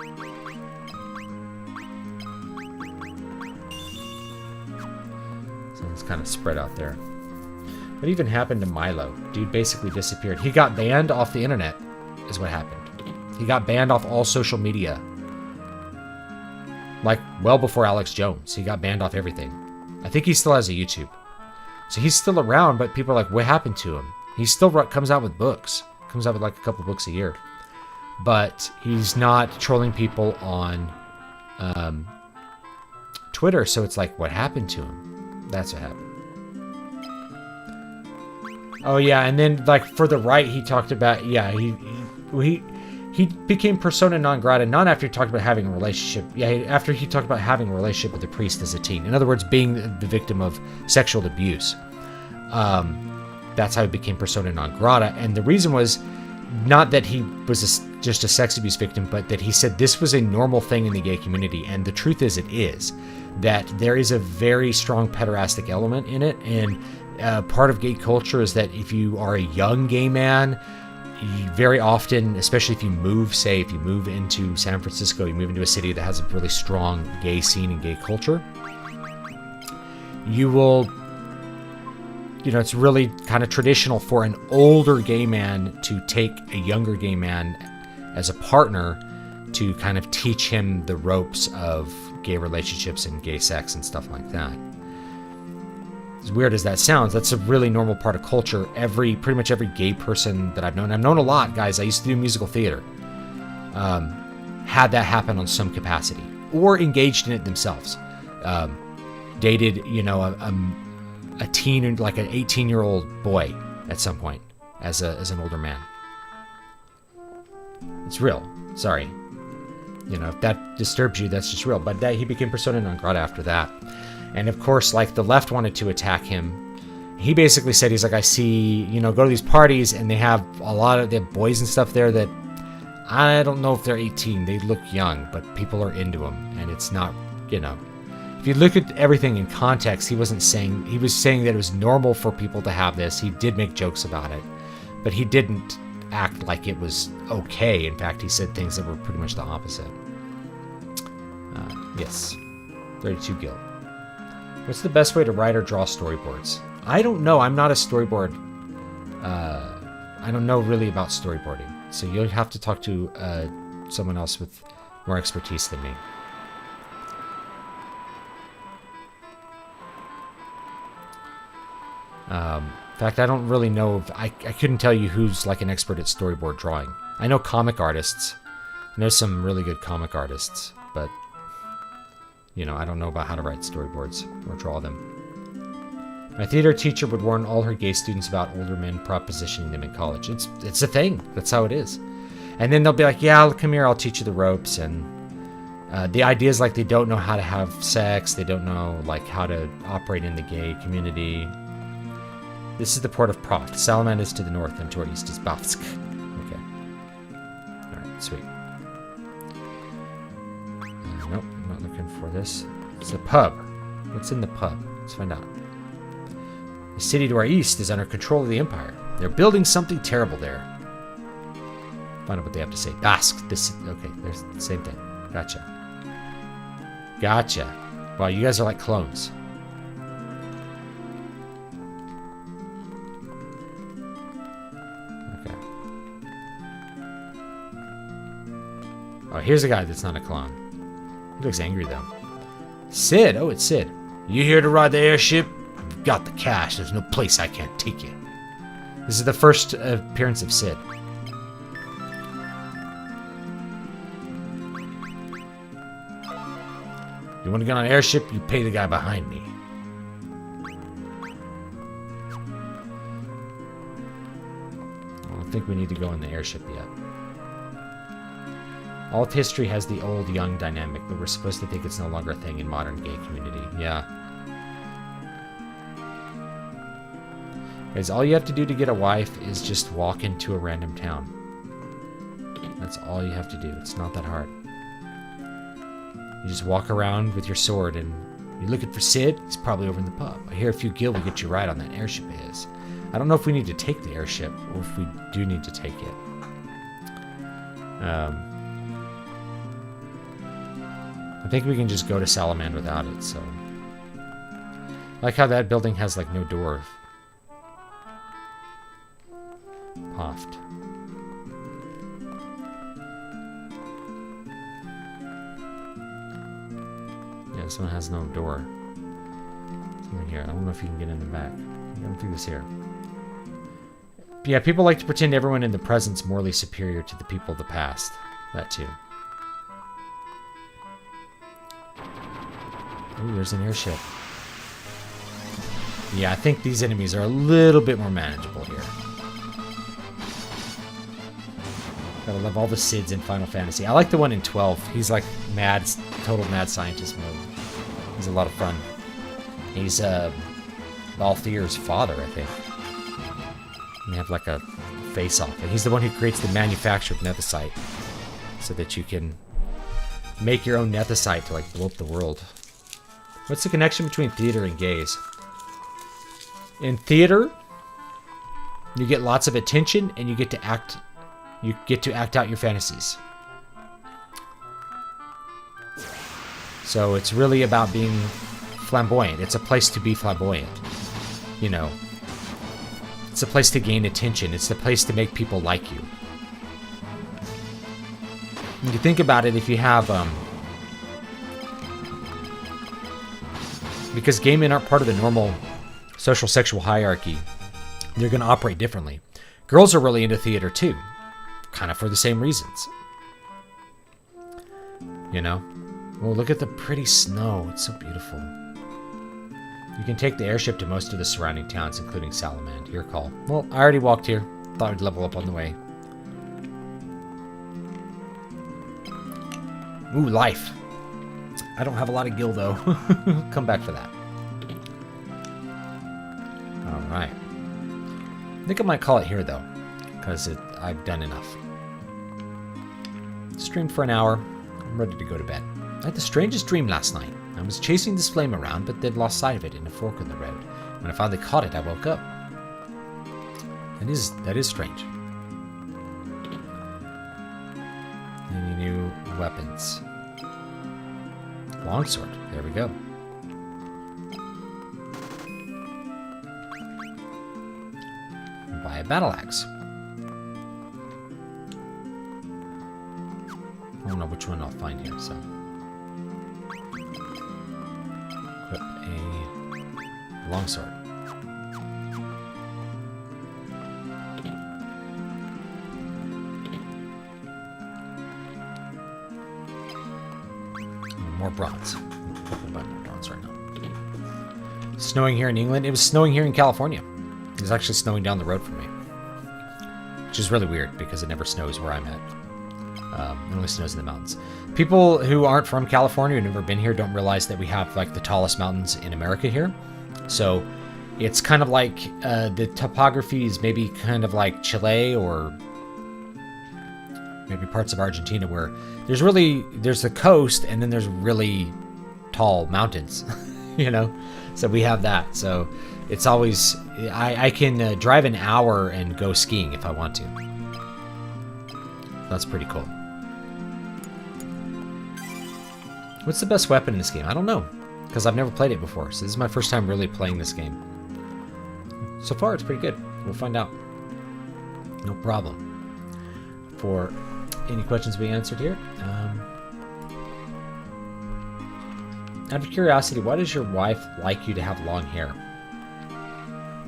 It's kind of spread out there. What even happened to Milo? Dude basically disappeared. He got banned off the internet, is what happened. He got banned off all social media. Like, well before Alex Jones. He got banned off everything. I think he still has a YouTube. So he's still around, but people are like, what happened to him? He still comes out with books. Comes out with like a couple books a year. But he's not trolling people on Twitter, so it's like, what happened to him? That's what happened. Oh yeah, and then like for the right, he talked about he became persona non grata not after he talked about having a relationship. Yeah, after he talked about having a relationship with a priest as a teen. In other words, being the victim of sexual abuse. That's how he became persona non grata, and the reason was not that he was just a sex abuse victim, but that he said this was a normal thing in the gay community. And the truth is, it is. That there is a very strong pederastic element in it. And part of gay culture is that if you are a young gay man, you very often, especially if you move, say, if you move into San Francisco, you move into a city that has a really strong gay scene and gay culture, you will, you know, it's really kind of traditional for an older gay man to take a younger gay man as a partner to kind of teach him the ropes of gay relationships and gay sex and stuff like that. As weird as that sounds, that's a really normal part of culture. Pretty much every gay person that I've known a lot, guys, I used to do musical theater, had that happen on some capacity, or engaged in it themselves. Dated, you know, a teen, like an 18-year-old boy at some point as an older man. It's real. Sorry. You know, if that disturbs you, that's just real. But he became persona non grata after that. And of course, like, the left wanted to attack him. He basically said, he's like, I see, you know, go to these parties and they have they have boys and stuff there that I don't know if they're 18. They look young, but people are into them. And it's not, you know, if you look at everything in context, he was saying that it was normal for people to have this. He did make jokes about it, but he didn't act like it was okay. In fact, he said things that were pretty much the opposite. Yes, 32 guilt. What's the best way to write or draw storyboards? I don't know. I'm not a storyboard. I don't know really about storyboarding. So you'll have to talk to someone else with more expertise than me. In fact, I don't really know. I couldn't tell you who's like an expert at storyboard drawing. I know comic artists. I know some really good comic artists, but you know, I don't know about how to write storyboards or draw them. My theater teacher would warn all her gay students about older men propositioning them in college. It's a thing. That's how it is. And then they'll be like, yeah, come here, I'll teach you the ropes. And the idea is like they don't know how to have sex. They don't know like how to operate in the gay community. This is the port of Poft. Salaman is to the north and toward east is Bavsk. Okay. Alright, sweet. Nope, I'm not looking for this. It's a pub. What's in the pub? Let's find out. The city to our east is under control of the Empire. They're building something terrible there. Find out what they have to say. Bask. Okay, there's the same thing. Gotcha. Gotcha. Wow, you guys are like clones. Okay. Oh, here's a guy that's not a clone. He looks angry, though. Sid! Oh, it's Sid. You here to ride the airship? I've got the cash. There's no place I can't take you. This is the first appearance of Sid. You want to get on an airship? You pay the guy behind me. I don't think we need to go in the airship yet. All of history has the old-young dynamic, but we're supposed to think it's no longer a thing in modern gay community. Yeah. Guys, all you have to do to get a wife is just walk into a random town. That's all you have to do. It's not that hard. You just walk around with your sword and you're looking for Sid. He's probably over in the pub. I hear a few gil will get you right on that airship of his. I don't know if we need to take the airship or if we do need to take it. I think we can just go to Salaman without it, so. I like how that building has like no door. Poft. Yeah, this one has no door. Something here. I don't know if you can get in the back. I don't think it's here. But yeah, people like to pretend everyone in the present's morally superior to the people of the past. That too. Ooh, there's an airship. Yeah, I think these enemies are a little bit more manageable here. Gotta love all the Sids in Final Fantasy. I like the one in 12. He's like mad, total mad scientist mode. He's a lot of fun. He's Balthier's father, I think. And they have like a face off. And he's the one who creates the manufactured nethicite so that you can make your own nethicite to like blow up the world. What's the connection between theater and gays? In theater, you get lots of attention and you get to act out your fantasies. So it's really about being flamboyant. It's a place to be flamboyant. You know, it's a place to gain attention. It's the place to make people like you. When you think about it, if you have, because gay men aren't part of the normal social sexual hierarchy, they're going to operate differently. Girls are really into theater too, kind of for the same reasons. You know? Oh, look at the pretty snow. It's so beautiful. You can take the airship to most of the surrounding towns, including Salamand. Your call. Well, I already walked here. Thought I'd level up on the way. Ooh, life. I don't have a lot of gil, though. Come back for that. Alright. I think I might call it here, though, because I've done enough. Streamed for an hour. I'm ready to go to bed. I had the strangest dream last night. I was chasing this flame around, but then lost sight of it in a fork in the road. When I finally caught it, I woke up. That is strange. Any new weapons? Longsword. There we go. Buy a battle axe. I don't know which one I'll find here, so. Equip a longsword. More bronze. More bronze right now. Snowing here in England. It was snowing here in California. It was actually snowing down the road from me. Which is really weird because it never snows where I'm at. It only snows in the mountains. People who aren't from California, who've never been here, don't realize that we have like the tallest mountains in America here. So it's kind of like the topography is maybe kind of like Chile or maybe parts of Argentina where there's the coast and then there's really tall mountains, you know? So we have that. So it's always, I can drive an hour and go skiing if I want to. That's pretty cool. What's the best weapon in this game? I don't know, because I've never played it before. So this is my first time really playing this game. So far, it's pretty good. We'll find out. No problem. For any questions we answered here. Out of curiosity, why does your wife like you to have long hair?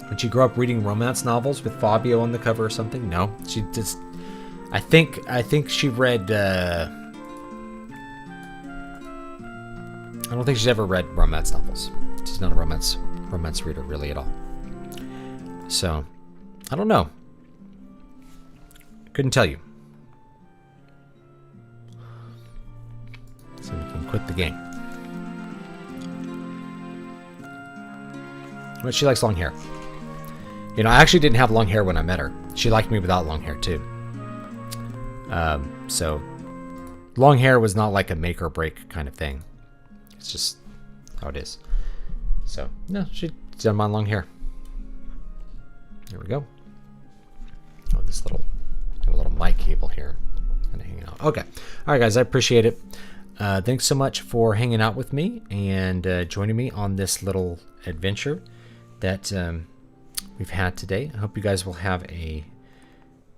Did you grow up reading romance novels with Fabio on the cover or something? No, she just. I think she read. I don't think she's ever read romance novels. She's not a romance reader really at all. So, I don't know. Couldn't tell you. So we can quit the game. But she likes long hair. You know, I actually didn't have long hair when I met her. She liked me without long hair too. So long hair was not like a make or break kind of thing. It's just how it is. So no, she done my long hair. There we go. Oh, this little mic cable here, kind of hanging out. Okay, all right, guys, I appreciate it. Thanks so much for hanging out with me and joining me on this little adventure that we've had today. I hope you guys will have a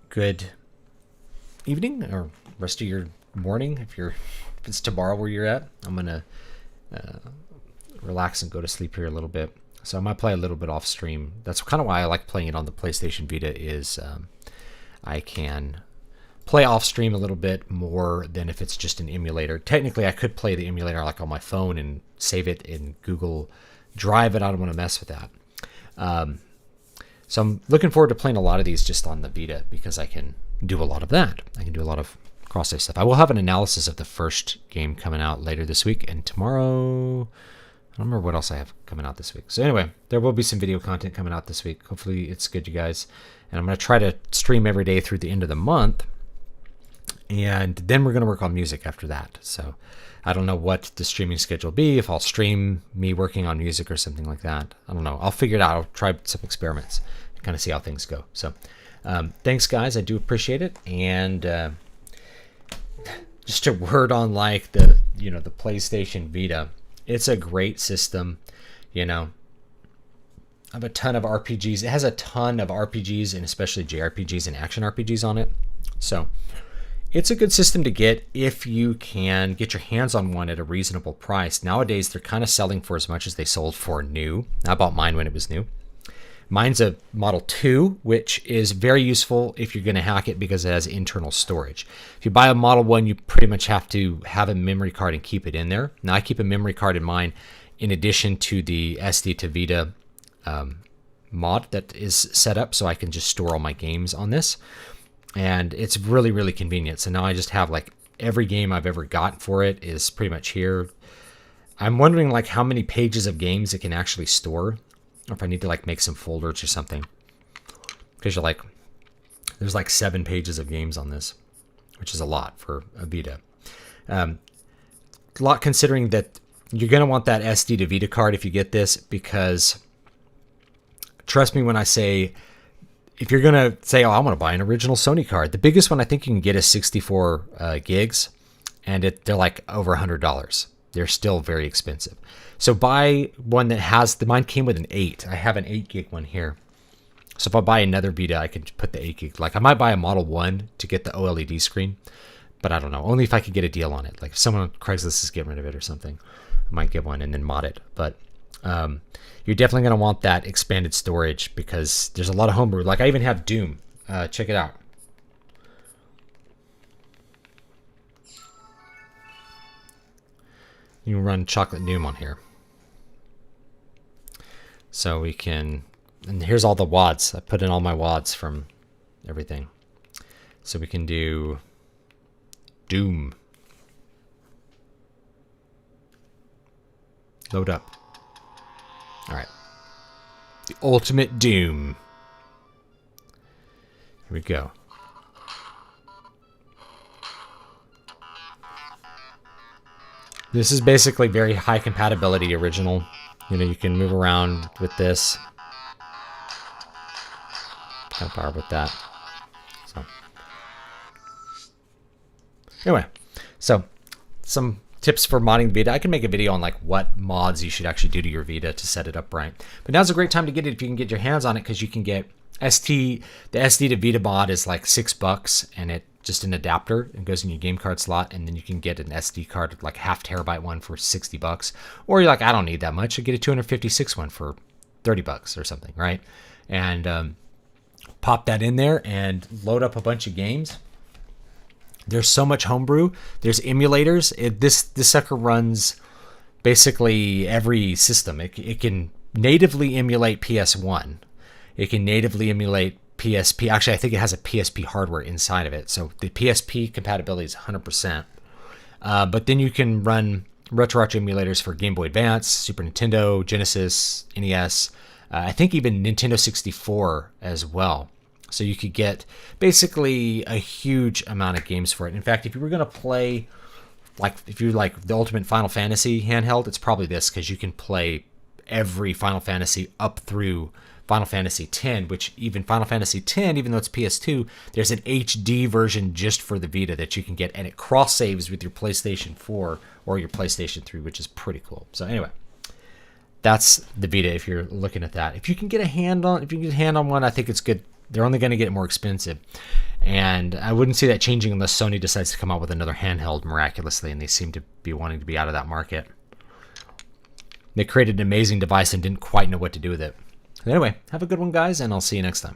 good evening or rest of your morning. If it's tomorrow where you're at, I'm gonna relax and go to sleep here a little bit. So I might play a little bit off stream. That's kind of why I like playing it on the PlayStation Vita is I can play off stream a little bit more than if it's just an emulator. Technically, I could play the emulator like on my phone and save it in Google Drive, and I don't want to mess with that. So I'm looking forward to playing a lot of these just on the Vita because I can do a lot of that. I can do a lot of cross-save stuff. I will have an analysis of the first game coming out later this week, and tomorrow I don't remember what else I have coming out this week. So anyway, there will be some video content coming out this week. Hopefully it's good, you guys. And I'm going to try to stream every day through the end of the month. And then we're going to work on music after that. So I don't know what the streaming schedule will be, if I'll stream me working on music or something like that. I don't know. I'll figure it out. I'll try some experiments and kind of see how things go. So thanks, guys. I do appreciate it. And just a word on like the PlayStation Vita. It's a great system, I have a ton of RPGs. It has a ton of RPGs and especially JRPGs and action RPGs on it. So it's a good system to get if you can get your hands on one at a reasonable price. Nowadays, they're kind of selling for as much as they sold for new. I bought mine when it was new. Mine's a Model 2, which is very useful if you're going to hack it because it has internal storage. If you buy a Model 1, you pretty much have to have a memory card and keep it in there. Now, I keep a memory card in mine in addition to the SD to Vita mod that is set up, so I can just store all my games on this. And it's really, really convenient. So now I just have like every game I've ever gotten for it is pretty much here. I'm wondering like how many pages of games it can actually store. Or if I need to like make some folders or something, because there's like 7 pages of games on this, which is a lot for a Vita. A lot considering that you're going to want that SD to Vita card if you get this, because trust me when I say, if you're going to say, oh, I want to buy an original Sony card, the biggest one I think you can get is 64 gigs, and they're like over $100. They're still very expensive. So buy one that has, mine came with an 8. I have an 8 gig one here. So if I buy another Vita, I can put the 8 gig. Like I might buy a Model 1 to get the OLED screen, but I don't know. Only if I could get a deal on it. Like if someone on Craigslist is getting rid of it or something, I might get one and then mod it. But you're definitely going to want that expanded storage because there's a lot of homebrew. Like I even have Doom. Check it out. You can run Chocolate Doom on here. So we can, and here's all the WADs. I put in all my WADs from everything. So we can do Doom. Load up. All right. The ultimate Doom. Here we go. This is basically very high compatibility original. You can move around with this. Kind of power with that. So anyway, so some tips for modding Vita. I can make a video on like what mods you should actually do to your Vita to set it up right. But now's a great time to get it if you can get your hands on it, because you can get the SD to Vita mod is like $6, and it just an adapter and goes in your game card slot, and then you can get an SD card, like half terabyte one for $60, or you're like, I don't need that much, I get a 256 one for $30 or something, right? And pop that in there and load up a bunch of games. There's so much homebrew. There's emulators. This sucker runs basically every system. It can natively emulate PS1. It can natively emulate PSP. Actually, I think it has a PSP hardware inside of it. So the PSP compatibility is 100%. But then you can run RetroArch emulators for Game Boy Advance, Super Nintendo, Genesis, NES, I think even Nintendo 64 as well. So you could get basically a huge amount of games for it. In fact, if you were going to play, like if you like the Ultimate Final Fantasy handheld, it's probably this, because you can play every Final Fantasy up through Final Fantasy X, which even Final Fantasy X, even though it's PS2, there's an HD version just for the Vita that you can get, and it cross-saves with your PlayStation 4 or your PlayStation 3, which is pretty cool. So anyway, that's the Vita if you're looking at that. If you can get a hand on one, I think it's good. They're only going to get more expensive, and I wouldn't see that changing unless Sony decides to come out with another handheld miraculously, and they seem to be wanting to be out of that market. They created an amazing device and didn't quite know what to do with it. Anyway, have a good one, guys, and I'll see you next time.